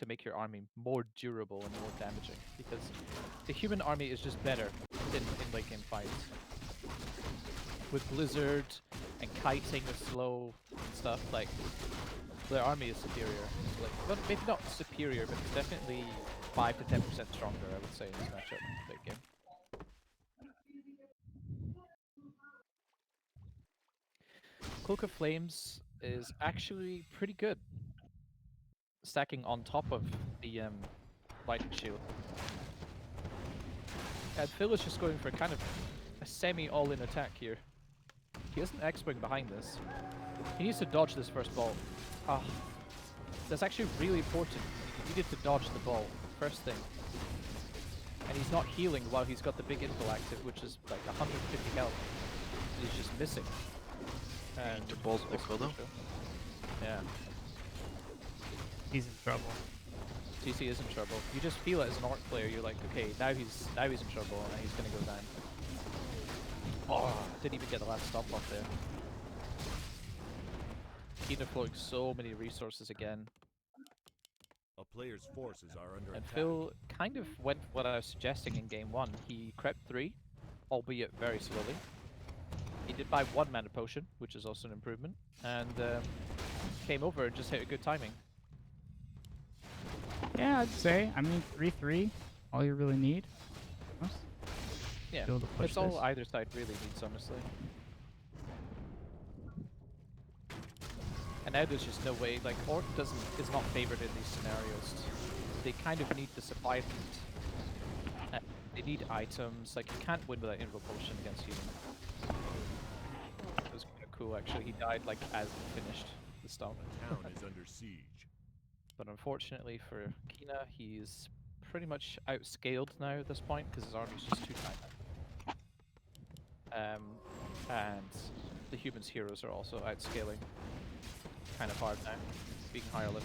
Speaker 2: make your army more durable and more damaging. Because the human army is just better in late game fights. With Blizzard and kiting with slow and stuff, like their army is superior. Like, well, maybe not superior, but it's definitely 5 to 10% stronger, I would say, in this matchup late game. Cloak of Flames is actually pretty good, stacking on top of the Lightning Shield. And Phil is just going for kind of a semi-all-in attack here. He has an X-Wing behind this. He needs to dodge this first ball. Ah, that's actually really important. He needed to dodge the ball, first thing. And he's not healing while he's got the big info active, which is like 150 health. And he's just missing. And
Speaker 6: To bolt the Kodo?
Speaker 2: yeah,
Speaker 1: He's in trouble.
Speaker 2: TC is in trouble. You just feel it as an Orc player. You're like, okay, now he's in trouble, and he's gonna go down. Oh, didn't even get the last stop off there. Kina flowing so many resources again,
Speaker 5: A player's forces are under
Speaker 2: and
Speaker 5: attack.
Speaker 2: Phil kind of went what I was suggesting in game 1. He crept 3, albeit very slowly. He did buy 1 mana potion, which is also an improvement, and came over and just hit a good timing.
Speaker 1: Yeah, I'd say. I mean, 3-3, all you really need. Almost.
Speaker 2: Yeah,
Speaker 1: Be able to push
Speaker 2: it's all
Speaker 1: this.
Speaker 2: either side really needs, honestly. And now there's just no way, like, Orc is not favored in these scenarios. They kind of need the supply feed. They need items, like, you can't win without Invul Potion against human. It was kind of cool, actually. He died, like, as he finished the stomp.
Speaker 5: The town is under siege.
Speaker 2: But unfortunately for Kina, he's pretty much outscaled now at this point, because his army's just too tiny. And the humans' heroes are also outscaling. Kind of hard now, being higher level.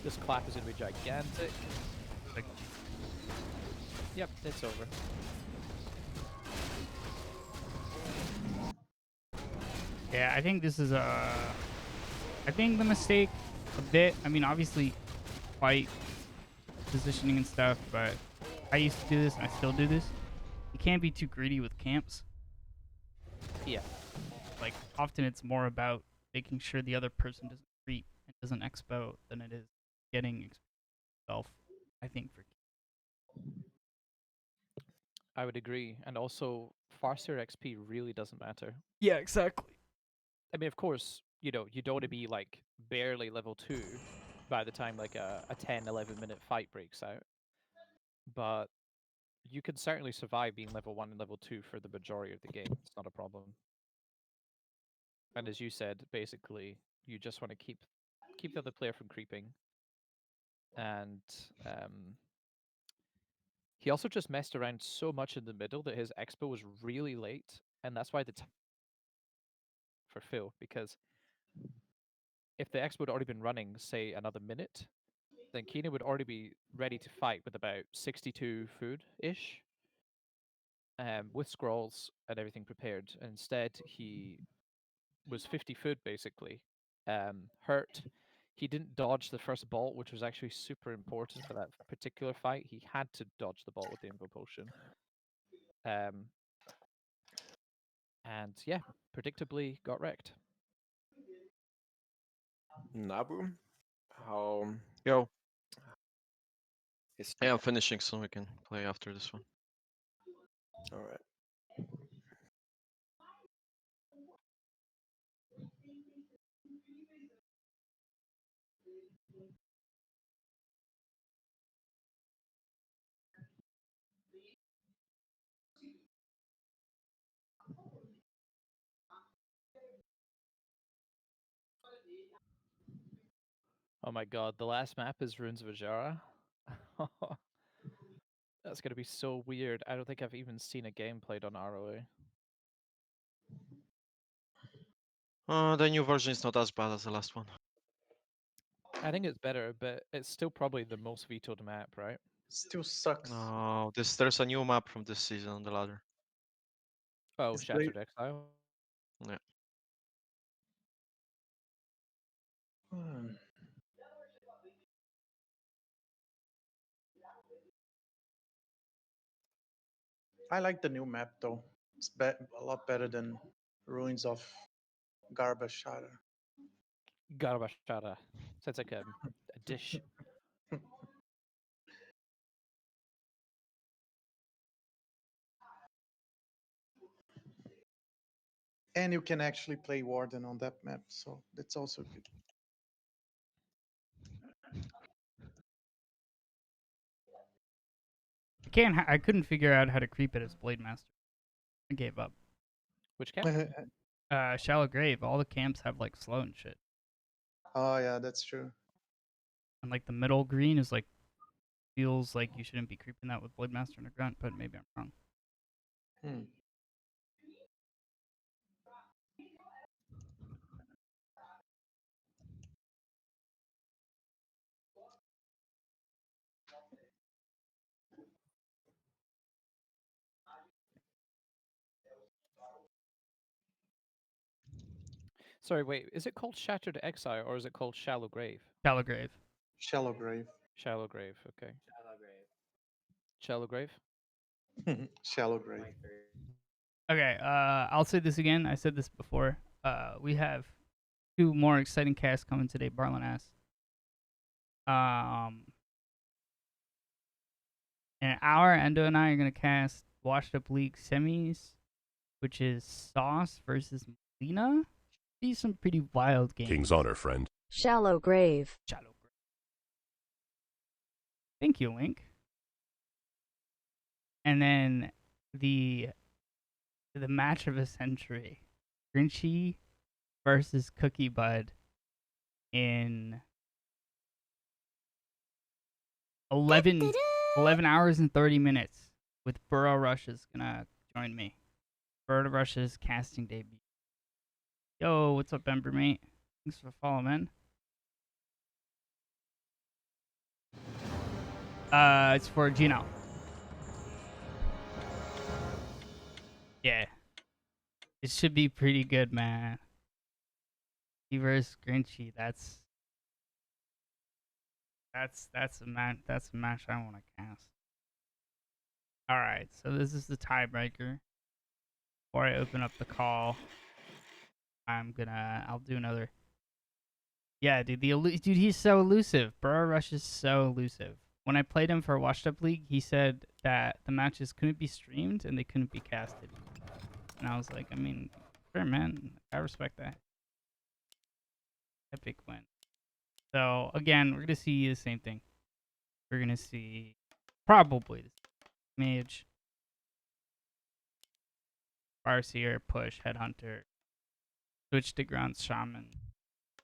Speaker 2: This clap is going to be gigantic.
Speaker 1: Like,
Speaker 2: Yep, it's over.
Speaker 1: Yeah, I think this is I think the mistake a bit. I mean, obviously, fight positioning and stuff, but I used to do this and I still do this. You can't be too greedy with camps.
Speaker 2: Yeah.
Speaker 1: Like, often it's more about making sure the other person doesn't creep and doesn't expo than it is getting yourself, I think, for
Speaker 2: I would agree. And also, Farseer XP really doesn't matter.
Speaker 1: Yeah, exactly.
Speaker 2: I mean, of course, you know, you don't want to be like barely level 2 by the time like a 10, 11-minute fight breaks out. But you can certainly survive being level 1 and level 2 for the majority of the game. It's not a problem. And as you said, basically, you just want to keep the other player from creeping. And he also just messed around so much in the middle that his expo was really late, and that's why the for Phil, because if the expo had already been running, say, another minute, then Kina would already be ready to fight with about 62 food-ish, with scrolls and everything prepared. Instead, he was 50 food, basically. Hurt. He didn't dodge the first bolt, which was actually super important for that particular fight. He had to dodge the bolt with the Invo Potion. And yeah, predictably got wrecked.
Speaker 3: Nabu, how
Speaker 6: Yo.
Speaker 3: is
Speaker 6: Yeah, I'm finishing so we can play after this one.
Speaker 3: all right?
Speaker 2: Oh my god, the last map is Runes of Ajara. That's gonna be so weird. I don't think I've even seen a game played on ROA.
Speaker 6: The new version is not as bad as the last one.
Speaker 2: I think it's better, but it's still probably the most vetoed map, right?
Speaker 4: Still sucks.
Speaker 6: No, there's a new map from this season on the ladder.
Speaker 2: Oh,
Speaker 4: It's
Speaker 2: Shattered Exile.
Speaker 6: Yeah.
Speaker 4: Hmm. I like the new map though. It's a lot better than Ruins of Garbashara.
Speaker 2: Garbashara. Sounds like a dish.
Speaker 4: And you can actually play Warden on that map, so that's also good.
Speaker 1: I couldn't figure out how to creep it as Blade Master. I gave up.
Speaker 2: Which camp?
Speaker 1: Shallow Grave. All the camps have like slow and shit,
Speaker 4: Oh yeah, that's true.
Speaker 1: and like the middle green is like feels like you shouldn't be creeping that with Blade Master and a grunt, but maybe I'm wrong.
Speaker 4: Hmm.
Speaker 2: Sorry, wait. Is it called Shattered Exile or is it called Shallow Grave?
Speaker 1: Shallow Grave.
Speaker 4: Shallow Grave.
Speaker 2: Shallow Grave. Okay. Shallow Grave.
Speaker 4: Shallow Grave.
Speaker 1: Okay, I'll say this again. I said this before. We have 2 more exciting casts coming today, Barlin asked. In an hour, Endo and I are going to cast Washed Up League semis, which is Sauce versus Molina. These some pretty wild games.
Speaker 5: King's Honor, friend.
Speaker 7: Shallow Grave.
Speaker 1: Shallow Grave. Thank you, Link. And then the match of a century, Grinchy versus Cookie Bud in 11 hours and 30 minutes with Burrow Rush is gonna join me. Burrow Rush's casting debut. Yo, what's up, Ember mate? Thanks for following, man. It's for GNL. Yeah. It should be pretty good, man. He versus Grinchy. That's a match. That's a match I want to cast. All right, so this is the tiebreaker. Before I open up the call, I'll do another. Yeah, dude, dude, he's so elusive. Burrow Rush is so elusive. When I played him for Washed Up League, he said that the matches couldn't be streamed and they couldn't be casted. And I was like, I mean, sure, man, I respect that. Epic win. So again, we're gonna see the same thing. We're gonna see probably the mage, Farseer, push, headhunter, switch to ground shaman,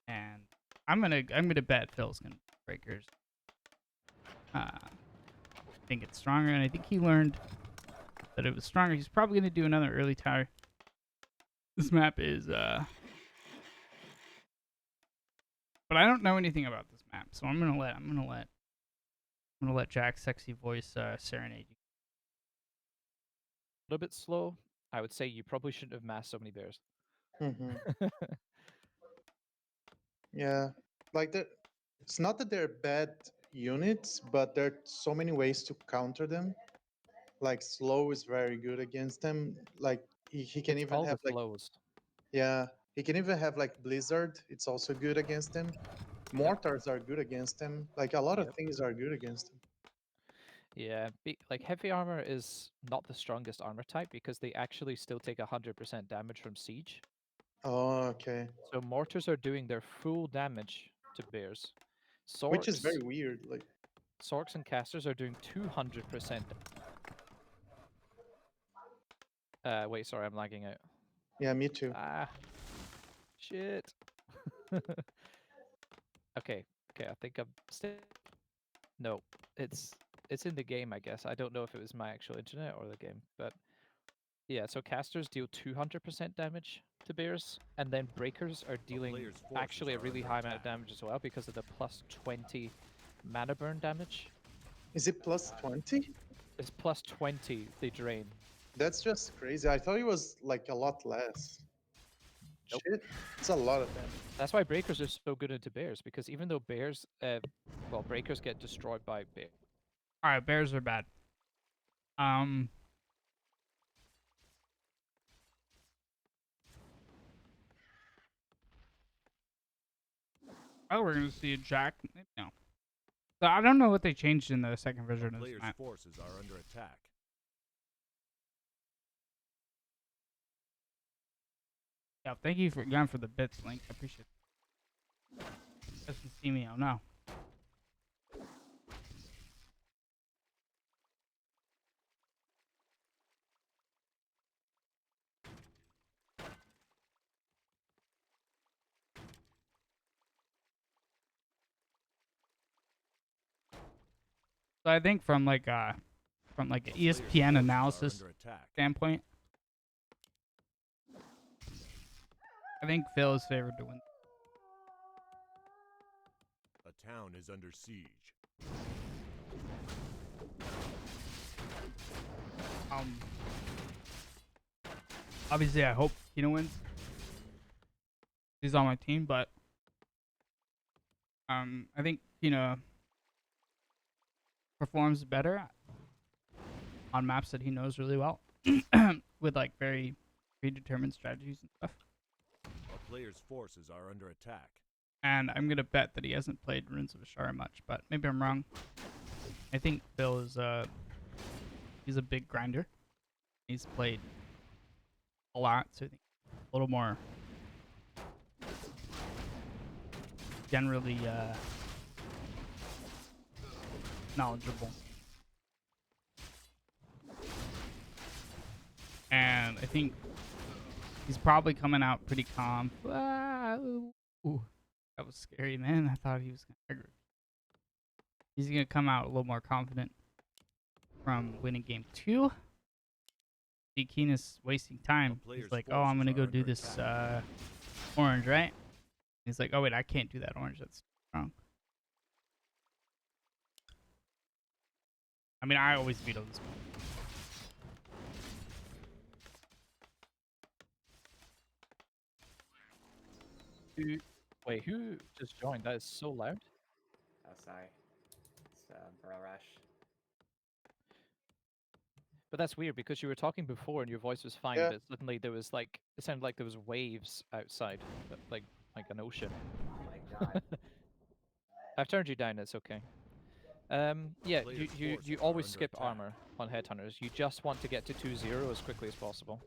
Speaker 1: and I'm gonna bet Phil's gonna breakers. I think it's stronger, and I think he learned that it was stronger. He's probably gonna do another early tower. This map is but I don't know anything about this map, so I'm gonna let Jack's sexy voice serenade you.
Speaker 2: A little bit slow. I would say you probably shouldn't have massed so many bears.
Speaker 4: Hmm. Yeah, like it's not that they're bad units, but there are so many ways to counter them. Like slow is very good against them. Like he can
Speaker 2: It's
Speaker 4: even
Speaker 2: all
Speaker 4: have
Speaker 2: the
Speaker 4: like,
Speaker 2: flows.
Speaker 4: yeah, he can even have like Blizzard. It's also good against them. Mortars are good against them. Like a lot of
Speaker 2: Yep.
Speaker 4: things are good against them.
Speaker 2: Yeah, like heavy armor is not the strongest armor type because they actually still take 100% damage from siege.
Speaker 4: Oh, okay.
Speaker 2: So mortars are doing their full damage to bears.
Speaker 4: Which is
Speaker 2: Sorks,
Speaker 4: very weird. Like,
Speaker 2: sorks and casters are doing 200%. Wait, sorry, I'm lagging out.
Speaker 4: yeah, me too.
Speaker 2: Ah, shit. Okay, I think I'm still. No, it's in the game, I guess. I don't know if it was my actual internet or the game, but yeah. So casters deal 200% damage to bears, and then breakers are dealing
Speaker 5: player's forces
Speaker 2: actually a
Speaker 5: are
Speaker 2: really
Speaker 5: under
Speaker 2: high amount of
Speaker 5: attack.
Speaker 2: damage as well because of the plus 20 mana burn damage.
Speaker 4: Is it plus 20?
Speaker 2: It's plus 20 they drain.
Speaker 4: That's just crazy. I thought it was like a lot less.
Speaker 2: Nope.
Speaker 4: Shit, it's a lot of damage.
Speaker 2: That's why breakers are so good into bears because even though bears, well, breakers get destroyed by bear.
Speaker 1: All right, bears are bad. Oh, we're gonna see a Jack. No, so I don't know what they changed in the second version of this
Speaker 5: Player's
Speaker 1: map.
Speaker 5: forces are under attack.
Speaker 1: Yeah, thank you for again for the bits, Link. I appreciate it. Doesn't see me. Oh no. So I think from like an
Speaker 5: Player's
Speaker 1: ESPN
Speaker 5: forces are
Speaker 1: analysis
Speaker 5: under attack.
Speaker 1: standpoint, I think Phil is favored to win.
Speaker 5: A town is under siege.
Speaker 1: Obviously, I hope Kina wins. He's on my team, but I think Kina performs better on maps that he knows really well, with like very predetermined strategies and stuff.
Speaker 5: A player's forces are under attack.
Speaker 1: And I'm gonna bet that he hasn't played Runes of Ashara much, but maybe I'm wrong. I think Phil is he's a big grinder. He's played a lot, so I think a little more generally knowledgeable. And I think he's probably coming out pretty calm. Ah, ooh, that was scary, man. I thought he was gonna aggro. He's gonna come out a little more confident from winning game 2. See, Keena's wasting time. He's like, oh, I'm gonna go do this orange, right? He's like, oh wait, I can't do that orange. That's wrong. I mean, I always veto this one.
Speaker 2: Wait, who just joined? That is so loud.
Speaker 7: Oh, sorry. It's Burrow Rush.
Speaker 2: But that's weird because you were talking before and your voice was fine,
Speaker 4: Yeah.
Speaker 2: but suddenly there was like it sounded like there was waves outside, like an ocean.
Speaker 7: Oh my god.
Speaker 2: I've turned you down. It's okay. Yeah,
Speaker 5: Player's
Speaker 2: you
Speaker 5: forces are
Speaker 2: always
Speaker 5: under
Speaker 2: skip
Speaker 5: attack.
Speaker 2: armor on headhunters. You just want to get to 2-0 as quickly as possible.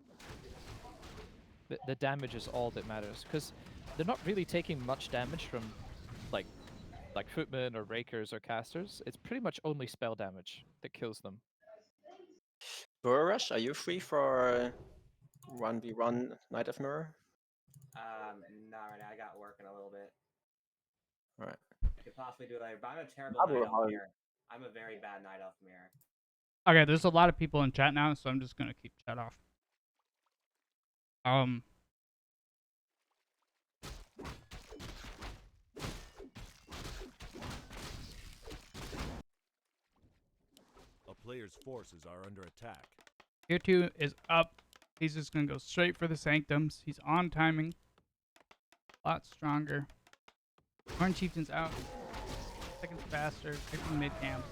Speaker 2: The damage is all that matters because they're not really taking much damage from like footmen or rakers or casters. It's pretty much only spell damage that kills them.
Speaker 3: Burrow Rush, are you free for 1v1 Knight of Mirror?
Speaker 7: Not right now. I got work in a little bit.
Speaker 3: Alright.
Speaker 7: Could possibly do it later, but I'm a terrible
Speaker 3: I'll do
Speaker 7: Night
Speaker 3: it
Speaker 7: Elf
Speaker 3: hard.
Speaker 7: mirror. I'm a very bad Night Elf mirror.
Speaker 1: Okay, there's a lot of people in chat now, so I'm just gonna keep chat off.
Speaker 5: A player's forces are under attack.
Speaker 1: Tier 2 is up. He's just gonna go straight for the sanctums. He's on timing. A lot stronger. Horn Chieftain's out. Seconds faster. Picking mid camps.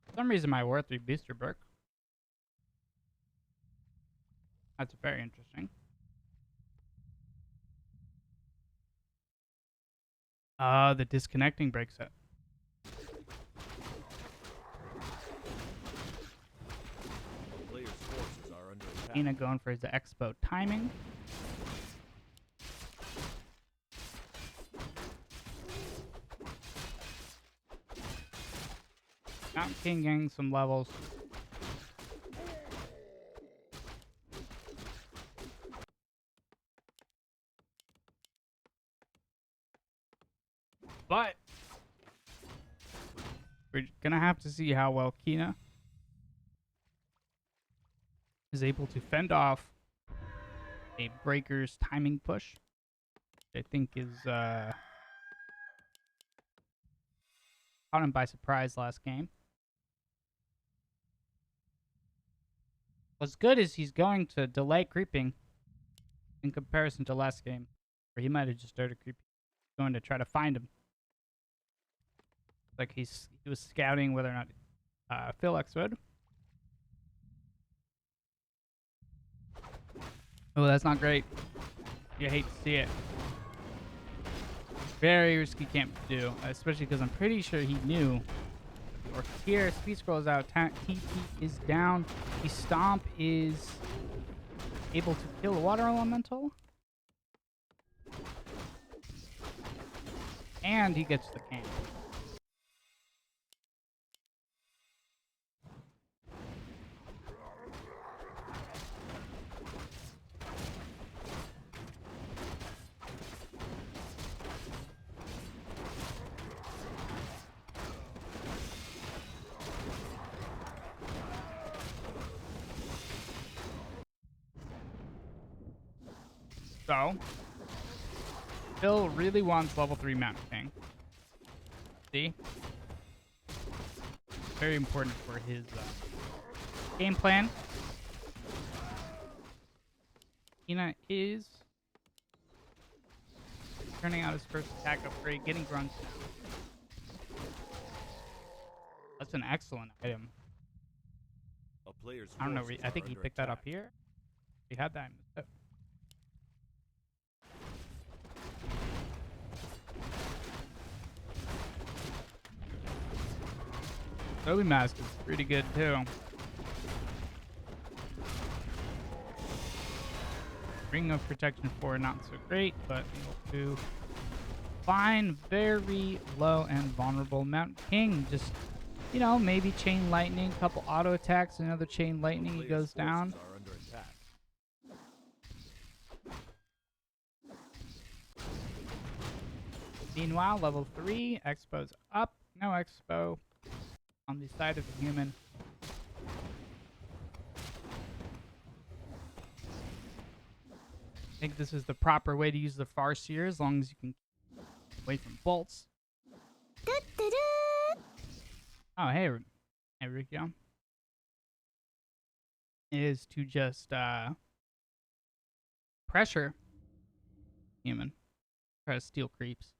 Speaker 1: For some reason my War 3 booster broke. That's very interesting. The disconnecting breaks it.
Speaker 5: A player's forces are under attack.
Speaker 1: Kina going for his expo timing. Mountain King getting some levels. But we're gonna have to see how well Kina is able to fend off a Breaker's timing push. I think is caught him by surprise last game. What's good is he's going to delay creeping in comparison to last game, where he might have just started creeping. He's going to try to find him. Like he was scouting whether or not Philcao would. Oh, that's not great. You hate to see it. Very risky camp to do, especially because I'm pretty sure he knew. Or here, speed scroll is out. TP is down. The stomp is able to kill a water elemental. And he gets the camp. So, Phil really wants level 3 Mountain King. See? Very important for his game plan. Kina is turning out his first attack upgrade, getting grunts down. That's an excellent item.
Speaker 5: A player's
Speaker 1: I don't know.
Speaker 5: forces
Speaker 1: I
Speaker 5: are
Speaker 1: think he
Speaker 5: under
Speaker 1: picked that up
Speaker 5: attack.
Speaker 1: here. He had that. Toby Mask is pretty good too. Ring of Protection 4, not so great, but able to find very low and vulnerable. Mountain King just, you know, maybe Chain Lightning, couple auto attacks, another Chain Lightning, he
Speaker 5: Player's
Speaker 1: goes down.
Speaker 5: forces are under attack.
Speaker 1: Meanwhile, level 3, Expo's up, no Expo on the side of the human. I think this is the proper way to use the Farseer as long as you can keep away from bolts. Oh, hey, hey, Rikyo. Is to just pressure human, try to steal creeps,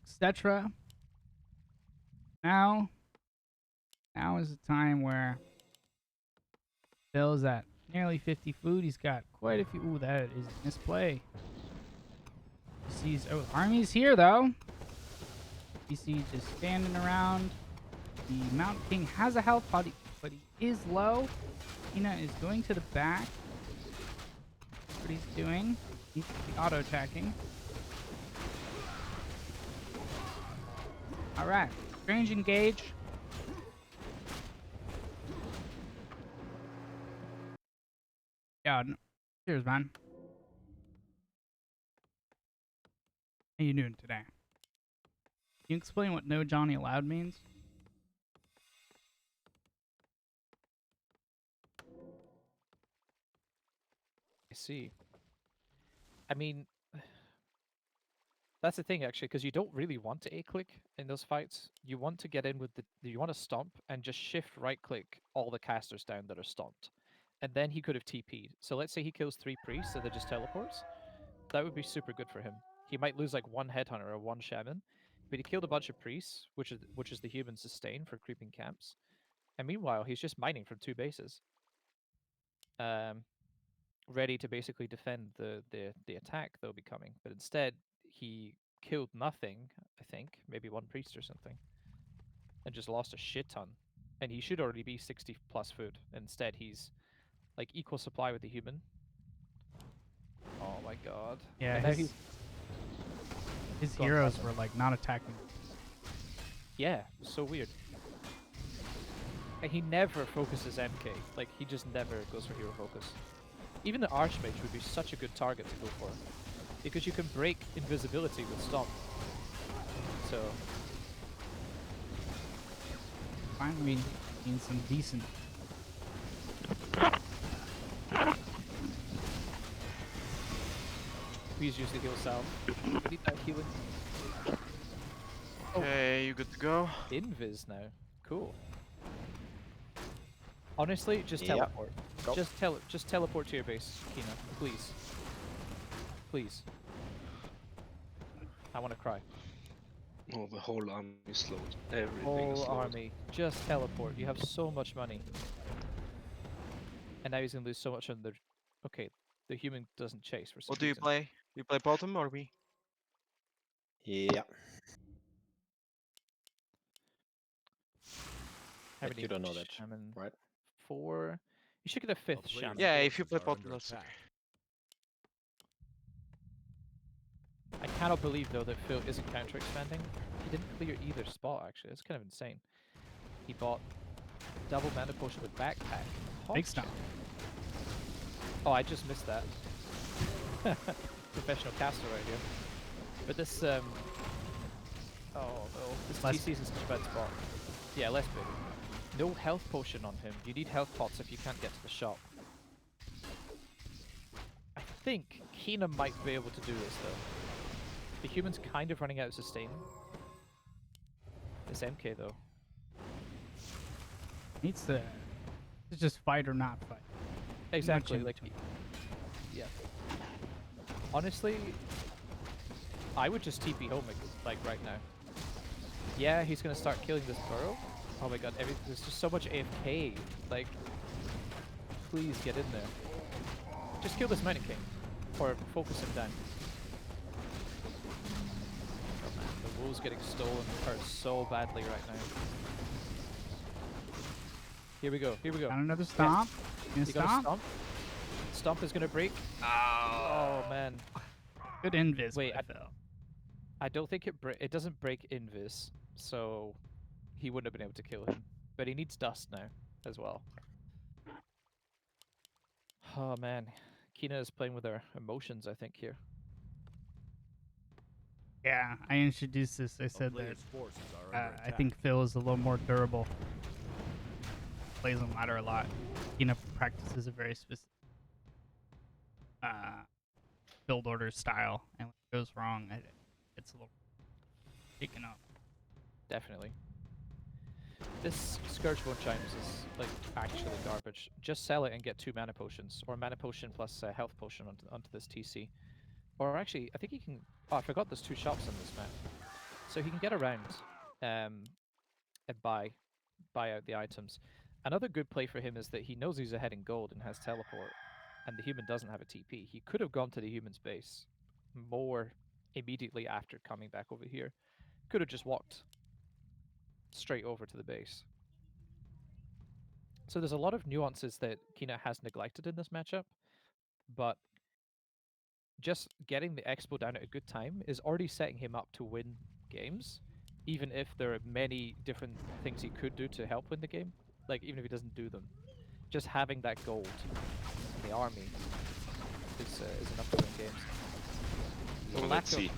Speaker 1: etc. Now is the time where Phil's at nearly 50 food. He's got quite a few. Ooh, that is a misplay. He sees, oh, army's here though. You see just standing around. The Mountain King has a health pot, but he is low. Kina is going to the back. That's what he's doing. He's auto-attacking. Alright. Strange engage. Yeah, cheers, man. How you doing today? Can you explain what no Johnny allowed means?
Speaker 2: I see. I mean, that's the thing actually, because you don't really want to A-click in those fights. You want to get in with you want to stomp and just shift right-click all the casters down that are stomped. And then he could have TP'd. So let's say he kills 3 priests and then just teleports. That would be super good for him. He might lose like 1 headhunter or 1 shaman, but he killed a bunch of priests, which is the human sustain for creeping camps. And meanwhile, he's just mining from 2 bases. Ready to basically defend the attack that'll be coming. But instead, he killed nothing, I think, maybe 1 priest or something, and just lost a shit ton. And he should already be 60 plus food. Instead, he's like equal supply with the human. Oh my god.
Speaker 1: Yeah,
Speaker 2: and now
Speaker 1: his
Speaker 2: Go on,
Speaker 1: heroes
Speaker 2: Tyson.
Speaker 1: were like not attacking.
Speaker 2: Yeah, so weird. And he never focuses MK. Like, he just never goes for hero focus. Even the Archmage would be such a good target to go for, because you can break invisibility with Stomp. So,
Speaker 1: Finally, seen some decent.
Speaker 2: please use the heal salve. We need that healing.
Speaker 6: Okay, you good to go?
Speaker 2: Invis now. Cool. Honestly, just
Speaker 3: Yeah.
Speaker 2: teleport.
Speaker 3: Go.
Speaker 2: Just teleport to your base, Kina. Please. Please. I want to cry.
Speaker 8: Oh, the whole army is slowed. Everything is
Speaker 2: Whole
Speaker 8: slowed.
Speaker 2: army. Just teleport. You have so much money. And now he's gonna lose so much on the... Okay, the human doesn't chase for some
Speaker 6: What do you
Speaker 2: reason.
Speaker 6: play? You play bottom or me?
Speaker 3: Yeah.
Speaker 2: How
Speaker 3: But
Speaker 2: many
Speaker 3: you don't know that,
Speaker 2: shaman?
Speaker 3: right?
Speaker 2: 4. You should get a 5th
Speaker 5: player's
Speaker 2: shaman.
Speaker 6: Yeah, if you
Speaker 5: forces
Speaker 6: play
Speaker 5: are
Speaker 6: bottom,
Speaker 5: under
Speaker 6: that's okay.
Speaker 5: attack.
Speaker 2: I cannot believe though that Phil isn't counter expanding. He didn't clear either spot actually. That's kind of insane. He bought double mana potion with backpack.
Speaker 1: Big
Speaker 2: Hawk
Speaker 1: stuff.
Speaker 2: check. Oh, I just missed that. Professional caster right here. But this oh no, this
Speaker 1: Less-
Speaker 2: TC is in such a bad spot. Yeah, less big. No health potion on him. You need health pots if you can't get to the shop. I think Kina might be able to do this though. The human's kind of running out of sustain. This MK though.
Speaker 1: Needs to just fight or not fight.
Speaker 2: Exactly,
Speaker 1: in
Speaker 2: like
Speaker 1: between.
Speaker 2: yeah. Honestly, I would just TP home like right now. Yeah, he's gonna start killing this burrow. Oh my god, there's just so much AFK. Like, please get in there. Just kill this Mountain King, or focus him down. Oh man, the wool's getting stolen. It hurts so badly right now. Here we go. Here we go.
Speaker 1: Got another stomp. Gonna
Speaker 2: You got a
Speaker 1: stomp.
Speaker 2: stomp. Stomp is gonna break. Oh man.
Speaker 1: Good invis.
Speaker 2: Wait,
Speaker 1: by Phil.
Speaker 2: I don't think it doesn't break invis, so he wouldn't have been able to kill him. But he needs dust now as well. Oh man, Kina is playing with her emotions, I think here.
Speaker 1: Yeah, I introduced this. I
Speaker 5: A
Speaker 1: said that
Speaker 5: player's forces are under
Speaker 1: I
Speaker 5: attack.
Speaker 1: think Phil is a little more durable. Plays on ladder a lot. Kina practices a very specific build order style, and when it goes wrong, it's a little. shaken up.
Speaker 2: Definitely. This Scourgebone Chimes is like actually garbage. Just sell it and get 2 mana potions, or mana potion plus a health potion onto this TC. Or actually, I think he can. Oh, I forgot there's 2 shops on this map, so he can get around and buy out the items. Another good play for him is that he knows he's ahead in gold and has teleport, and the human doesn't have a TP. He could have gone to the human's base more immediately after coming back over here. Could have just walked straight over to the base. So there's a lot of nuances that Kina has neglected in this matchup, but just getting the expo down at a good time is already setting him up to win games, even if there are many different things he could do to help win the game. Like, even if he doesn't do them. Just having that gold in the army is enough to win games. The
Speaker 8: Well,
Speaker 2: lack
Speaker 8: let's see.
Speaker 2: of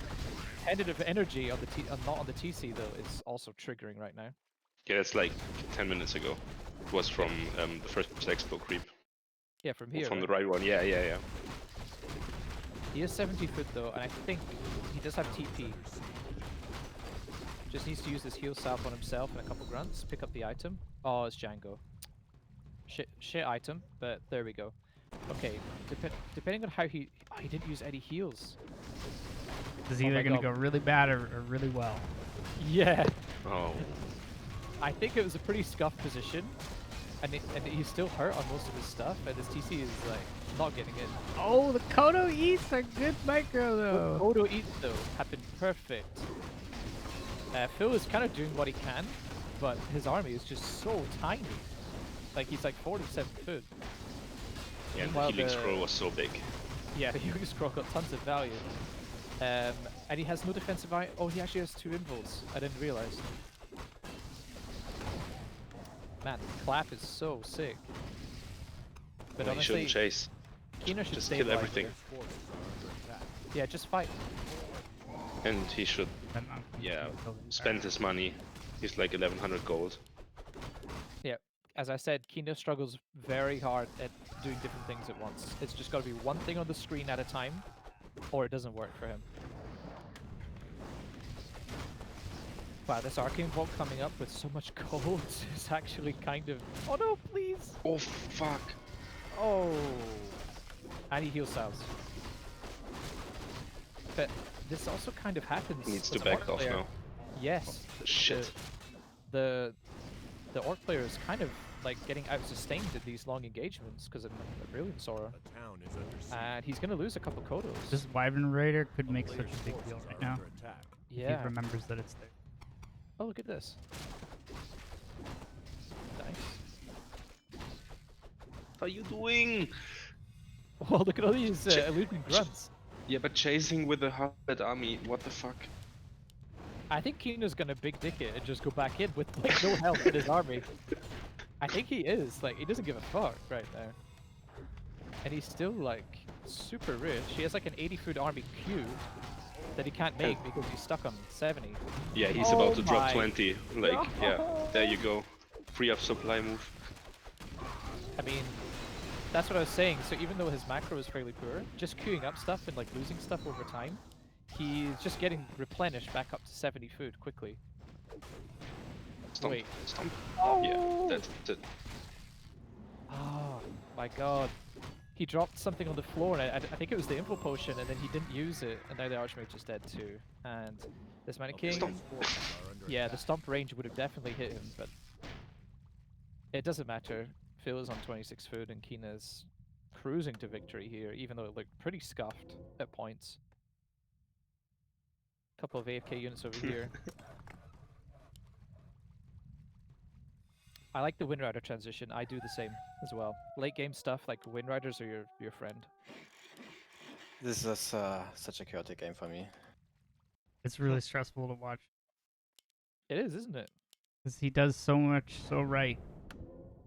Speaker 2: competitive energy on the not on the TC though is also triggering right now.
Speaker 8: Yeah, it's like 10 minutes ago. It was from the first expo creep.
Speaker 2: Yeah, from
Speaker 8: Or
Speaker 2: here.
Speaker 8: from
Speaker 2: right?
Speaker 8: the right one. Yeah, yeah, yeah.
Speaker 2: He is 70 foot though, and I think he does have TP. Just needs to use this heal salve on himself and a couple grunts, pick up the item. Oh, it's Django. Shit item, but there we go. Okay, depending on how he didn't use any heals.
Speaker 1: This is
Speaker 2: Oh
Speaker 1: either
Speaker 2: my
Speaker 1: gonna
Speaker 2: God.
Speaker 1: go really bad or really well.
Speaker 2: Yeah,
Speaker 8: Oh,
Speaker 2: I think it was a pretty scuffed position, and he's still hurt on most of his stuff, and his TC is like not getting in.
Speaker 1: Oh, the Kodo Eats are good micro though.
Speaker 2: Odo eats though have been perfect. Phil is kind of doing what he can, but his army is just so tiny. Like he's like 47 foot.
Speaker 8: yeah, and the
Speaker 2: Meanwhile,
Speaker 8: healing scroll was so big.
Speaker 2: Yeah, the healing scroll got tons of value. And he has no defensive eye. Oh, he actually has 2 invuls. I didn't realize. Man, Clap is so sick. But
Speaker 8: Well, he
Speaker 2: honestly,
Speaker 8: shouldn't chase.
Speaker 2: Kina should
Speaker 8: Just
Speaker 2: stay
Speaker 8: kill
Speaker 2: alive
Speaker 8: everything.
Speaker 2: here. Yeah, just fight.
Speaker 8: And he should,
Speaker 1: I'm not
Speaker 8: yeah,
Speaker 1: gonna kill the
Speaker 8: spend his money. He's like 1100 gold.
Speaker 2: Yeah, as I said, Kina struggles very hard at doing different things at once. It's just got to be one thing on the screen at a time, or it doesn't work for him. Wow, this Arcane Vault coming up with so much gold is actually kind of... Oh no, please!
Speaker 8: Oh, fuck.
Speaker 2: Oh! And he heals salves. But this also kind of happens...
Speaker 8: He needs
Speaker 2: as
Speaker 8: to
Speaker 2: a
Speaker 8: back
Speaker 2: Orc
Speaker 8: off
Speaker 2: player.
Speaker 8: now.
Speaker 2: Yes.
Speaker 8: Shit.
Speaker 2: The Orc player is kind of like getting out-sustained in these long engagements because of the Brilliant Sora.
Speaker 5: A town is under siege.
Speaker 2: And he's going to lose a couple Kodos.
Speaker 1: This Wyvern Raider could
Speaker 5: A
Speaker 1: make such
Speaker 5: player's
Speaker 1: a big
Speaker 5: forces
Speaker 1: deal
Speaker 5: are
Speaker 1: right now.
Speaker 5: under attack.
Speaker 1: If
Speaker 2: Yeah.
Speaker 1: he remembers that it's there.
Speaker 2: Oh, look at this. Nice.
Speaker 8: What are you doing?
Speaker 2: Well, look at all these eluding grunts.
Speaker 8: Yeah, but chasing with a half-dead army, what the fuck?
Speaker 2: I think Kino's gonna big dick it and just go back in with like no health in his army. I think he is. Like, he doesn't give a fuck right now. And he's still like super rich. He has like an 80 food army queue that he can't make because he's stuck on 70.
Speaker 8: Yeah, he's
Speaker 2: Oh
Speaker 8: about to drop
Speaker 2: my
Speaker 8: 20. Like, yeah,
Speaker 2: God.
Speaker 8: there you go. Free up supply move.
Speaker 2: I mean, that's what I was saying. So even though his macro is fairly poor, just queuing up stuff and like losing stuff over time, he's just getting replenished back up to 70 food quickly.
Speaker 8: Stomp,
Speaker 2: Wait.
Speaker 8: stomp.
Speaker 2: Oh!
Speaker 8: Yeah, that's it.
Speaker 2: Oh my God. He dropped something on the floor, and I think it was the info potion, and then he didn't use it, and now the Archmage is dead too. And this Mana
Speaker 5: A
Speaker 2: King,
Speaker 5: player's forces are under
Speaker 2: yeah, the
Speaker 5: attack.
Speaker 2: stomp range would have definitely hit him, but it doesn't matter. Phil is on 26 food, and Kina's cruising to victory here, even though it looked pretty scuffed at points. Couple of AFK units over here. I like the Wind Rider transition. I do the same as well. Late game stuff like Wind Riders are your friend.
Speaker 3: This is such a chaotic game for me.
Speaker 1: It's really stressful to watch.
Speaker 2: It is, isn't it?
Speaker 1: Because he does so much so right.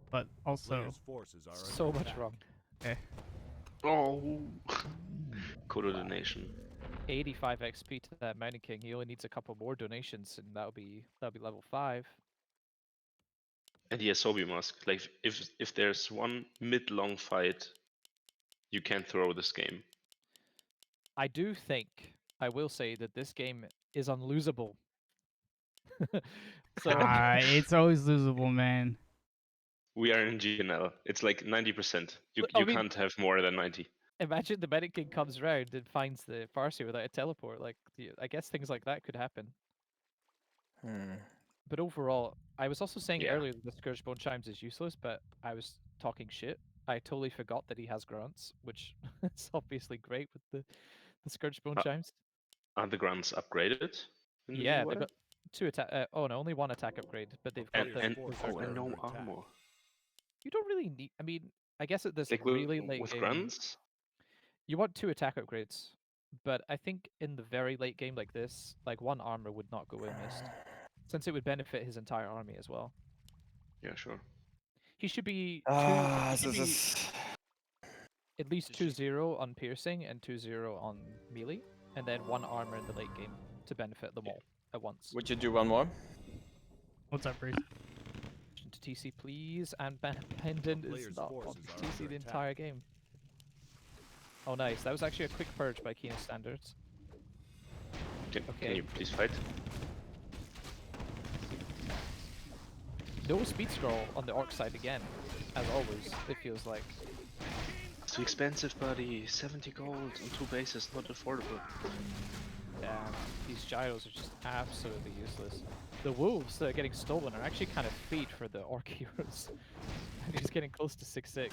Speaker 1: But also,
Speaker 5: Player's forces are under
Speaker 2: So much
Speaker 5: attack.
Speaker 2: wrong.
Speaker 8: Oh, Kodo donation.
Speaker 2: 85 XP to that Mountain King. He only needs a couple more donations, and that'll be level 5.
Speaker 8: And he has Sobi Mask. Like, if there's one mid-long fight, you can't throw this game.
Speaker 2: I do think I will say that this game is unlosable So
Speaker 1: It's always losable, man.
Speaker 8: We are in GNL. It's like 90%. You
Speaker 2: I
Speaker 8: you
Speaker 2: mean-
Speaker 8: can't have more than 90.
Speaker 2: imagine the Medic King comes round and finds the Farseer without a teleport. Like, I guess things like that could happen. But overall, I was also saying
Speaker 8: Yeah.
Speaker 2: earlier that the Scourge Bone Chimes is useless, but I was talking shit. I totally forgot that he has grants, which is obviously great with the Scourge Bone
Speaker 8: Uh,
Speaker 2: Chimes.
Speaker 8: Are the grunts upgraded in the
Speaker 2: Yeah,
Speaker 8: UI?
Speaker 2: they've got 2 attack. Oh no, only 1 attack upgrade, but they've got
Speaker 8: And
Speaker 2: the.
Speaker 8: and
Speaker 5: forces
Speaker 8: oh, and
Speaker 5: are
Speaker 8: no
Speaker 5: under attack.
Speaker 8: armor.
Speaker 2: You don't really need. I mean, I guess at this
Speaker 8: Like
Speaker 2: really late
Speaker 8: with
Speaker 2: game,
Speaker 8: grunts?
Speaker 2: you want 2 attack upgrades, but I think in the very late game like this, like 1 armor would not go amiss, since it would benefit his entire army as well.
Speaker 8: Yeah, sure.
Speaker 2: He should be
Speaker 3: Ah,
Speaker 2: he should
Speaker 3: this
Speaker 2: be
Speaker 3: is.
Speaker 2: at least 2-0 on piercing and 2-0 on melee, and then 1 armor in the late game to benefit them all at once.
Speaker 3: Would you do one more?
Speaker 1: What's up, Bruce?
Speaker 2: To TC, please, and Pendant is
Speaker 5: Player's
Speaker 2: not
Speaker 5: forces
Speaker 2: on
Speaker 5: are
Speaker 2: TC
Speaker 5: under
Speaker 2: the
Speaker 5: attack.
Speaker 2: entire game. Oh, nice. That was actually a quick purge by Kina standards.
Speaker 8: Can
Speaker 2: Okay.
Speaker 8: you please fight?
Speaker 2: No speed scroll on the orc side again, as always. It feels like.
Speaker 8: It's too expensive, buddy. 70 gold on 2 bases, not affordable.
Speaker 2: Damn, these gyros are just absolutely useless. The wolves that are getting stolen are actually kind of feed for the orc heroes. And he's getting close to 6-6.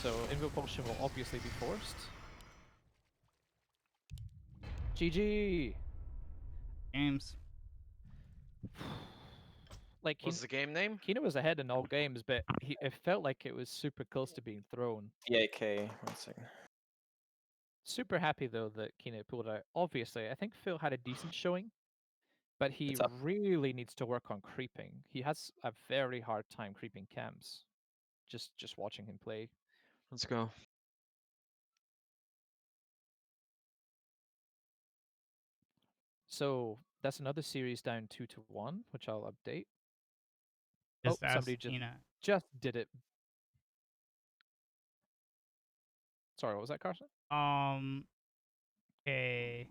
Speaker 2: So invoke potion will obviously be forced. GG!
Speaker 1: Games.
Speaker 2: Like
Speaker 6: What's the game name?
Speaker 2: Kina was ahead in all games, but it felt like it was super close to being thrown.
Speaker 3: DAK. 1 second.
Speaker 2: Super happy though that Kina pulled out. Obviously, I think Phil had a decent showing, but he
Speaker 3: It's up.
Speaker 2: really needs to work on creeping. He has a very hard time creeping camps. Just watching him play.
Speaker 6: Let's go.
Speaker 2: So that's another series down 2-1, which I'll update.
Speaker 1: Just
Speaker 2: Oh,
Speaker 1: ask
Speaker 2: somebody
Speaker 1: Tina.
Speaker 2: just did it. Sorry, what was that, Carson?
Speaker 1: Okay.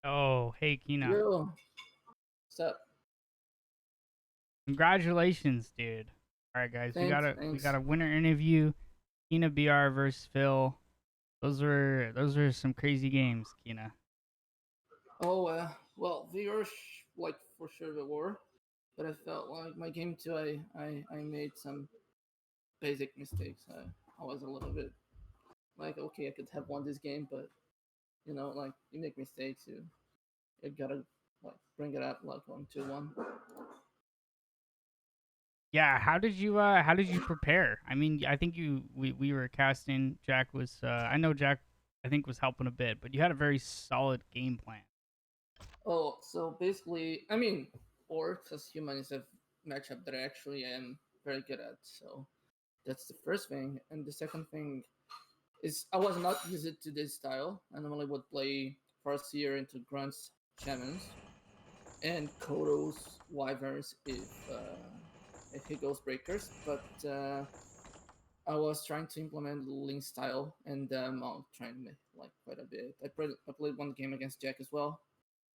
Speaker 1: Oh, hey, Kina.
Speaker 9: Yo, what's up?
Speaker 1: Congratulations, dude. All right, guys, we
Speaker 9: Thanks.
Speaker 1: got a winner interview. KinaBR versus Phil. Those were some crazy games, Kina.
Speaker 9: Oh, well, they were like for sure they were, but I felt like my game too. I made some basic mistakes. I was a little bit like, okay, I could have won this game, but you know, like you make mistakes, you gotta like bring it up like on 2-1.
Speaker 1: Yeah, how did you prepare? I mean, I think we were casting. Jack was I know Jack I think was helping a bit, but you had a very solid game plan.
Speaker 9: Oh, so basically, I mean, orcs as humans is a matchup that I actually am very good at. So that's the first thing, and the second thing is I was not used to this style. I normally would play Farseer into Grunts, Shamans, and Kodos, Wyverns if he goes Breakers, but I was trying to implement Link style and Monk trained me like quite a bit. I played one game against Jack as well,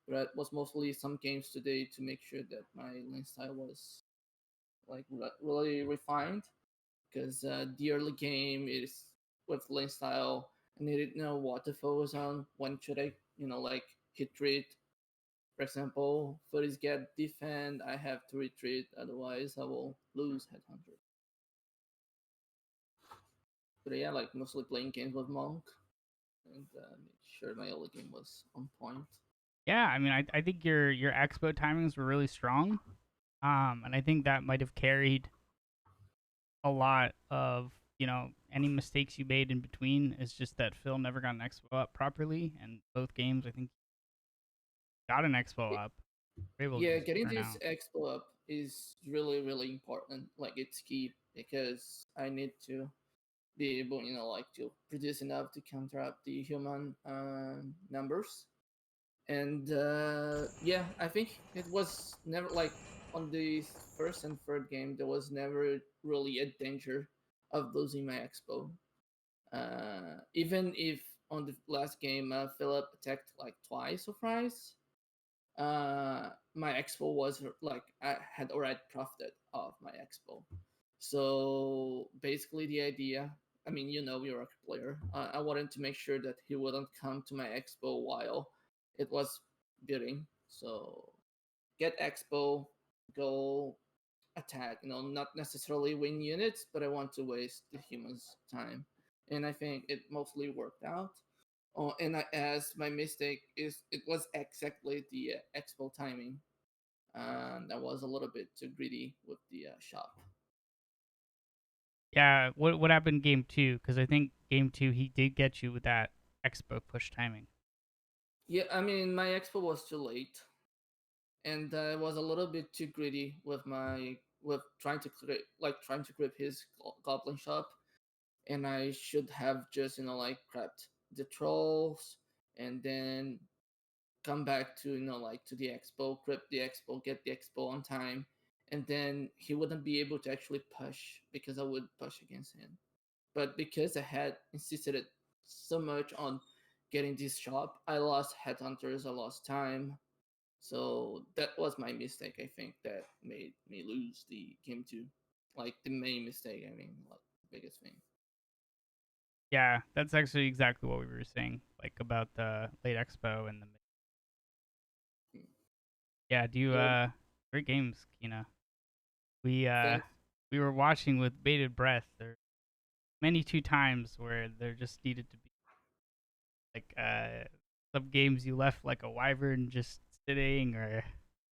Speaker 9: but it was mostly some games today to make sure that my Link style was like really refined because the early game is with lane style. I needed to know what to focus on. When should I, like hit treat? For example, footies get defend. I have to retreat, otherwise I will lose headhunter. But yeah, like mostly playing games with Monk and make sure my early game was on point.
Speaker 1: Yeah, I mean, I think your expo timings were really strong, and I think that might have carried a lot of any mistakes you made in between. It's just that Phil never got an expo up properly, and both games I think got an expo up.
Speaker 9: Yeah, getting this expo up is really really important. Like it's key because I need to be able, like to produce enough to counteract the human numbers. And yeah, I think it was never like on the first and third game, there was never really a danger of losing my expo. Even if on the last game, Philip attacked like twice or thrice, my expo was like I had already profited off my expo. So basically, the idea, I mean, you're a player. I wanted to make sure that he wouldn't come to my expo while it was building. So get expo, go attack. Not necessarily win units, but I want to waste the humans' time, and I think it mostly worked out. Oh, and as my mistake is, it was exactly the expo timing, and I was a little bit too greedy with the shop.
Speaker 1: Yeah, what happened game 2? Because I think game 2 he did get you with that expo push timing.
Speaker 9: Yeah, I mean my expo was too late, and I was a little bit too greedy with trying to grip his goblin shop, and I should have just like prepped the trolls and then come back to to the expo, grip the expo, get the expo on time, and then he wouldn't be able to actually push because I would push against him. But because I had insisted it so much on getting this shop, I lost headhunters, I lost time. So that was my mistake, I think, that made me lose the game 2. Like the main mistake, I mean, like the biggest thing.
Speaker 1: Yeah, that's actually exactly what we were saying, like about the late expo and the.
Speaker 9: Hmm.
Speaker 1: Yeah, do you great games, Kina. We
Speaker 9: Thanks.
Speaker 1: we were watching with bated breath. There many two times where there just needed to be like some games you left like a wyvern just sitting, or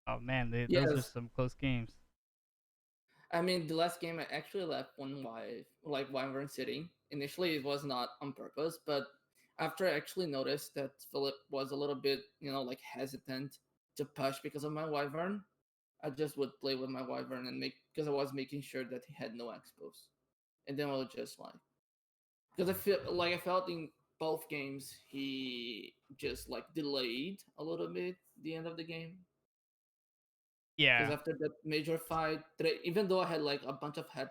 Speaker 1: oh man, those are
Speaker 9: Yes.
Speaker 1: some close games.
Speaker 9: I mean, the last game I actually left one wyvern sitting. Initially, it was not on purpose, but after I actually noticed that Philip was a little bit, like hesitant to push because of my wyvern, I just would play with my wyvern and because I was making sure that he had no expos, and then I would just like because I felt in both games he just like delayed a little bit the end of the game. Because
Speaker 1: Yeah,
Speaker 9: after that major fight, even though I had like a bunch of had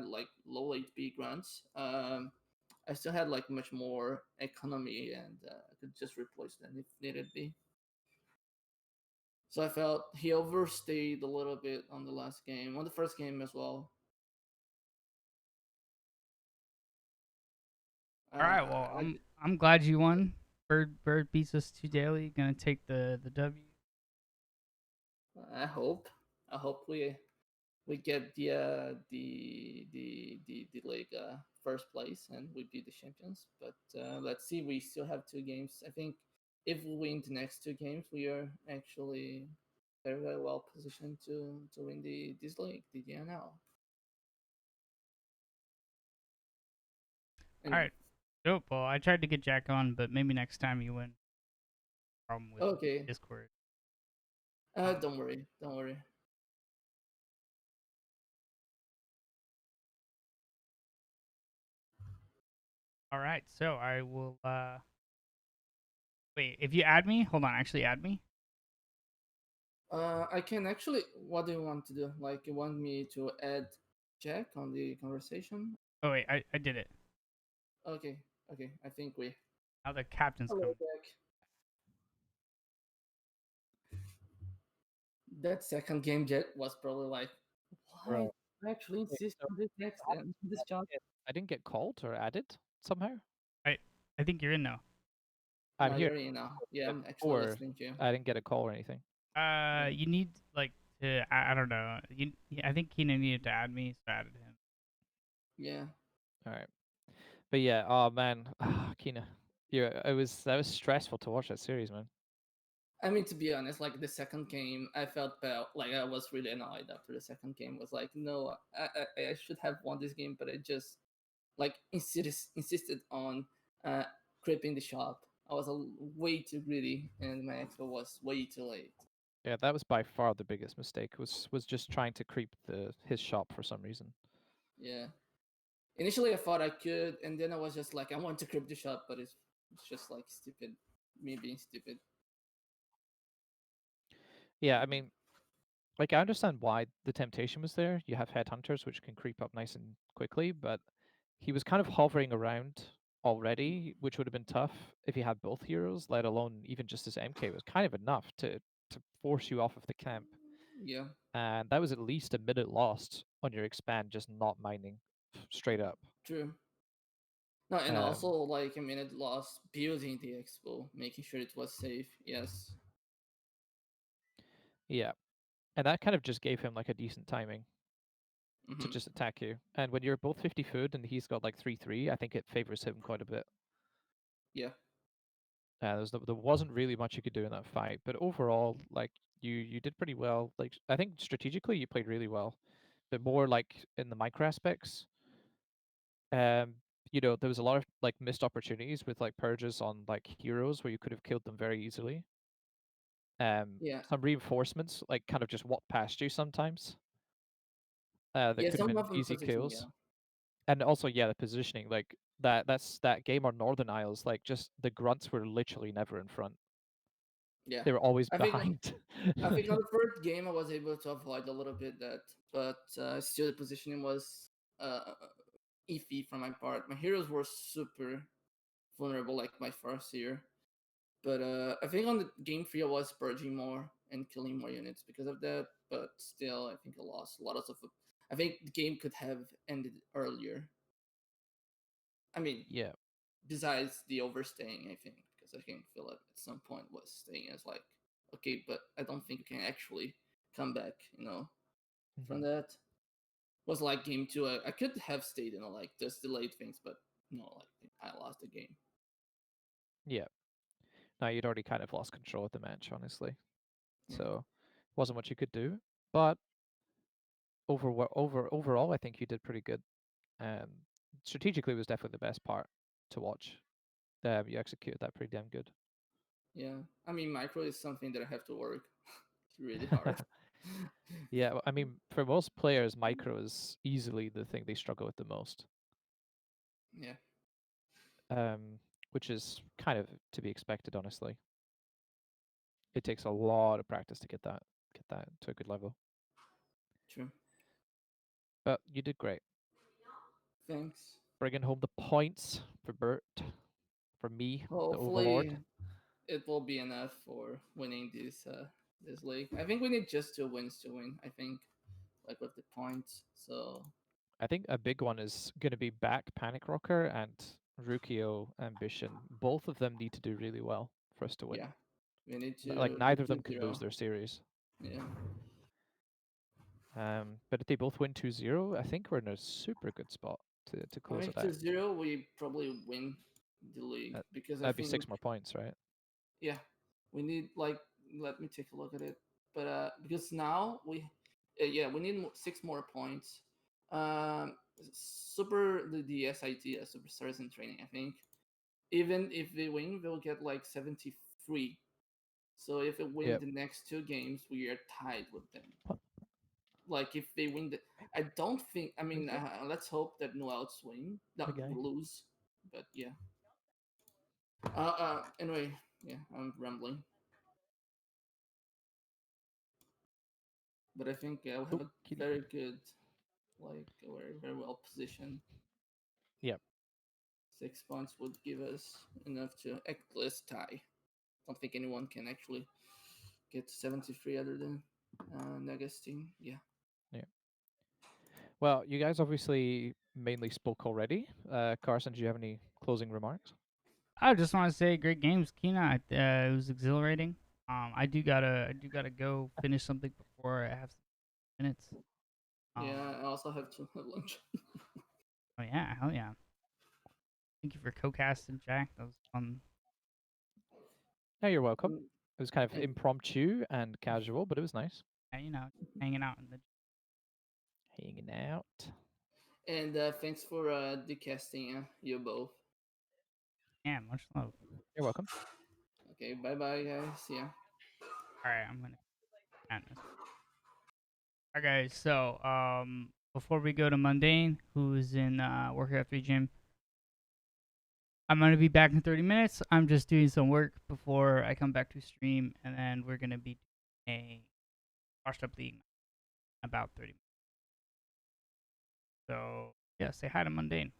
Speaker 9: like low HP grunts, I still had like much more economy, and I could just replace them if needed be. So I felt he overstayed a little bit on the last game, on the first game as well.
Speaker 1: all right, well,
Speaker 9: I,
Speaker 1: I'm glad you won. Bird beats us to daily, gonna take the W.
Speaker 9: I hope we get the league first place and we be the champions. But let's see. We still have 2 games. I think if we win the next 2 games, we are actually very well positioned to win this league, the GNL.
Speaker 1: All
Speaker 9: Anyway,
Speaker 1: right, dope. Well, I tried to get Jack on, but maybe next time you win. Problem with
Speaker 9: okay.
Speaker 1: Discord.
Speaker 9: Don't worry. Don't worry.
Speaker 1: All right, so I will. Wait, if you add me, hold on. Actually, add me.
Speaker 9: I can actually. What do you want to do? Like, you want me to add Jack on the conversation?
Speaker 1: Oh wait, I did it.
Speaker 9: Okay. Okay. I think we.
Speaker 1: Now the captain's
Speaker 9: Hello,
Speaker 1: coming.
Speaker 9: Jack. That second game, Jet was probably like, why
Speaker 2: Bro.
Speaker 9: I actually
Speaker 2: Wait,
Speaker 9: insist
Speaker 2: so
Speaker 9: on this next and this job?
Speaker 2: I didn't get called or added somehow.
Speaker 1: I think you're in now.
Speaker 2: I'm
Speaker 9: No,
Speaker 2: here.
Speaker 9: you're in now. Yeah, I'm actually
Speaker 2: Before
Speaker 9: listening to you.
Speaker 2: I didn't get a call or anything.
Speaker 1: You need like to. I don't know. I think Keenan needed to add me, so I added him.
Speaker 9: Yeah.
Speaker 2: All right. But yeah, oh man, Kina, yeah, that was stressful to watch that series, man.
Speaker 9: I mean, to be honest, like the second game, I felt bad. Like I was really annoyed after the second game. Was like, no, I should have won this game, but I just like insisted on uh creeping the shop. I was way too greedy, and my expo was way too late.
Speaker 2: Yeah, that was by far the biggest mistake. Was just trying to creep his shop for some reason.
Speaker 9: Yeah. Initially, I thought I could, and then I was just like, I want to creep the shop, but it's just like stupid, me being stupid.
Speaker 2: Yeah, I mean, like I understand why the temptation was there. You have headhunters which can creep up nice and quickly, but he was kind of hovering around already, which would have been tough if you had both heroes, let alone even just his MK was kind of enough to force you off of the camp.
Speaker 9: Yeah,
Speaker 2: And that was at least a minute lost on your expand just not mining straight up.
Speaker 9: true. No, and also
Speaker 2: Um,
Speaker 9: like a minute lost building the expo, making sure it was safe. Yes.
Speaker 2: yeah. And that kind of just gave him like a decent timing to
Speaker 9: Hmm.
Speaker 2: just attack you. And when you're both 50 food and he's got like 3-3, I think it favors him quite a bit.
Speaker 9: Yeah.
Speaker 2: There wasn't really much you could do in that fight, but overall, like you did pretty well. Like I think strategically you played really well, but more like in the micro aspects. You know, there was a lot of like missed opportunities with like purges on like heroes where you could have killed them very easily.
Speaker 9: Yeah.
Speaker 2: Some reinforcements like kind of just walk past you sometimes. That
Speaker 9: Yeah.
Speaker 2: could have
Speaker 9: Some
Speaker 2: been
Speaker 9: of them
Speaker 2: easy
Speaker 9: position.
Speaker 2: kills.
Speaker 9: Yeah.
Speaker 2: And also, yeah, the positioning, like that game on Northern Isles, like just the grunts were literally never in front.
Speaker 9: Yeah.
Speaker 2: They were always
Speaker 9: I think
Speaker 2: behind.
Speaker 9: I think on the first game I was able to avoid a little bit that, but still the positioning was iffy from my part. My heroes were super vulnerable, like my first year. But I think on the game 3 I was purging more and killing more units because of that. But still, I think I lost a lot of stuff. I think the game could have ended earlier. I mean,
Speaker 2: Yeah.
Speaker 9: besides the overstaying, I think, because I can feel it at some point was staying as like, okay, but I don't think you can actually come back, from
Speaker 2: Mhm.
Speaker 9: that. Was like game 2. I could have stayed, like just delayed things, but no, like I lost the game.
Speaker 2: Yeah. No, you'd already kind of lost control of the match, honestly.
Speaker 9: Yeah.
Speaker 2: So wasn't much you could do. But overall, I think you did pretty good. Strategically was definitely the best part to watch. You executed that pretty damn good.
Speaker 9: Yeah. I mean, micro is something that I have to work really hard.
Speaker 2: Yeah, I mean, for most players, micro is easily the thing they struggle with the most.
Speaker 9: Yeah.
Speaker 2: Which is kind of to be expected, honestly. It takes a lot of practice to get that to a good level.
Speaker 9: True.
Speaker 2: But you did great.
Speaker 9: Thanks.
Speaker 2: Bringing home the points for Bert, for me, the
Speaker 9: Hopefully,
Speaker 2: Overlord.
Speaker 9: it will be enough for winning this league. I think we need just 2 wins to win. I think, like with the points. So
Speaker 2: I think a big one is going to be back Panic Rocker and Rukio Ambition. Both of them need to do really well for us to win.
Speaker 9: yeah, we need
Speaker 2: Like
Speaker 9: to
Speaker 2: neither of
Speaker 9: do
Speaker 2: them can lose
Speaker 9: 0.
Speaker 2: their series.
Speaker 9: Yeah.
Speaker 2: But if they both win 2-0, I think we're in a super good spot to
Speaker 9: I
Speaker 2: close
Speaker 9: think
Speaker 2: it out.
Speaker 9: 2-0, we probably win the league
Speaker 2: That-
Speaker 9: because I
Speaker 2: That'd be
Speaker 9: think
Speaker 2: 6 more points, right?
Speaker 9: yeah, we need like let me take a look at it. But because now we need 6 more points. Super the SIT Superstars in Training. I think even if they win, they'll get like 73. So if they win
Speaker 2: Yep.
Speaker 9: the next 2 games, we are tied with them.
Speaker 2: What?
Speaker 9: Like if they win I don't think. I mean,
Speaker 2: Okay.
Speaker 9: let's hope that no outs win, not
Speaker 2: Okay.
Speaker 9: lose. But yeah. Anyway, yeah, I'm rambling. But I think we have
Speaker 2: Oh,
Speaker 9: a
Speaker 2: kitty.
Speaker 9: very good, like very very well positioned.
Speaker 2: Yep.
Speaker 9: 6 points would give us enough to at least tie. Don't think anyone can actually get 73 other than Nega's team. Yeah.
Speaker 2: Yeah. Well, you guys obviously mainly spoke already. Carson, do you have any closing remarks?
Speaker 1: I just want to say, great games, Kina. It was exhilarating. I do gotta go finish something before I have some minutes.
Speaker 9: Yeah, I also have to have lunch.
Speaker 1: Oh yeah, hell yeah. Thank you for co-casting, Jack. That was fun.
Speaker 2: No, you're welcome.
Speaker 9: Mm,
Speaker 2: It was kind of
Speaker 9: and,
Speaker 2: impromptu and casual, but it was nice.
Speaker 1: Yeah, hanging out in the.
Speaker 2: Hanging out.
Speaker 9: and thanks for decasting you both.
Speaker 1: Yeah, much love.
Speaker 2: You're welcome.
Speaker 9: Okay, bye bye guys. Yeah.
Speaker 1: All right, I'm gonna end this. All right, guys. So, before we go to Mundane, who's in Warcraft 3 gym, I'm gonna be back in 30 minutes. I'm just doing some work before I come back to stream, and then we're gonna be doing a washed up the Ignite in about 30 minutes. So, yeah, say hi to Mundane.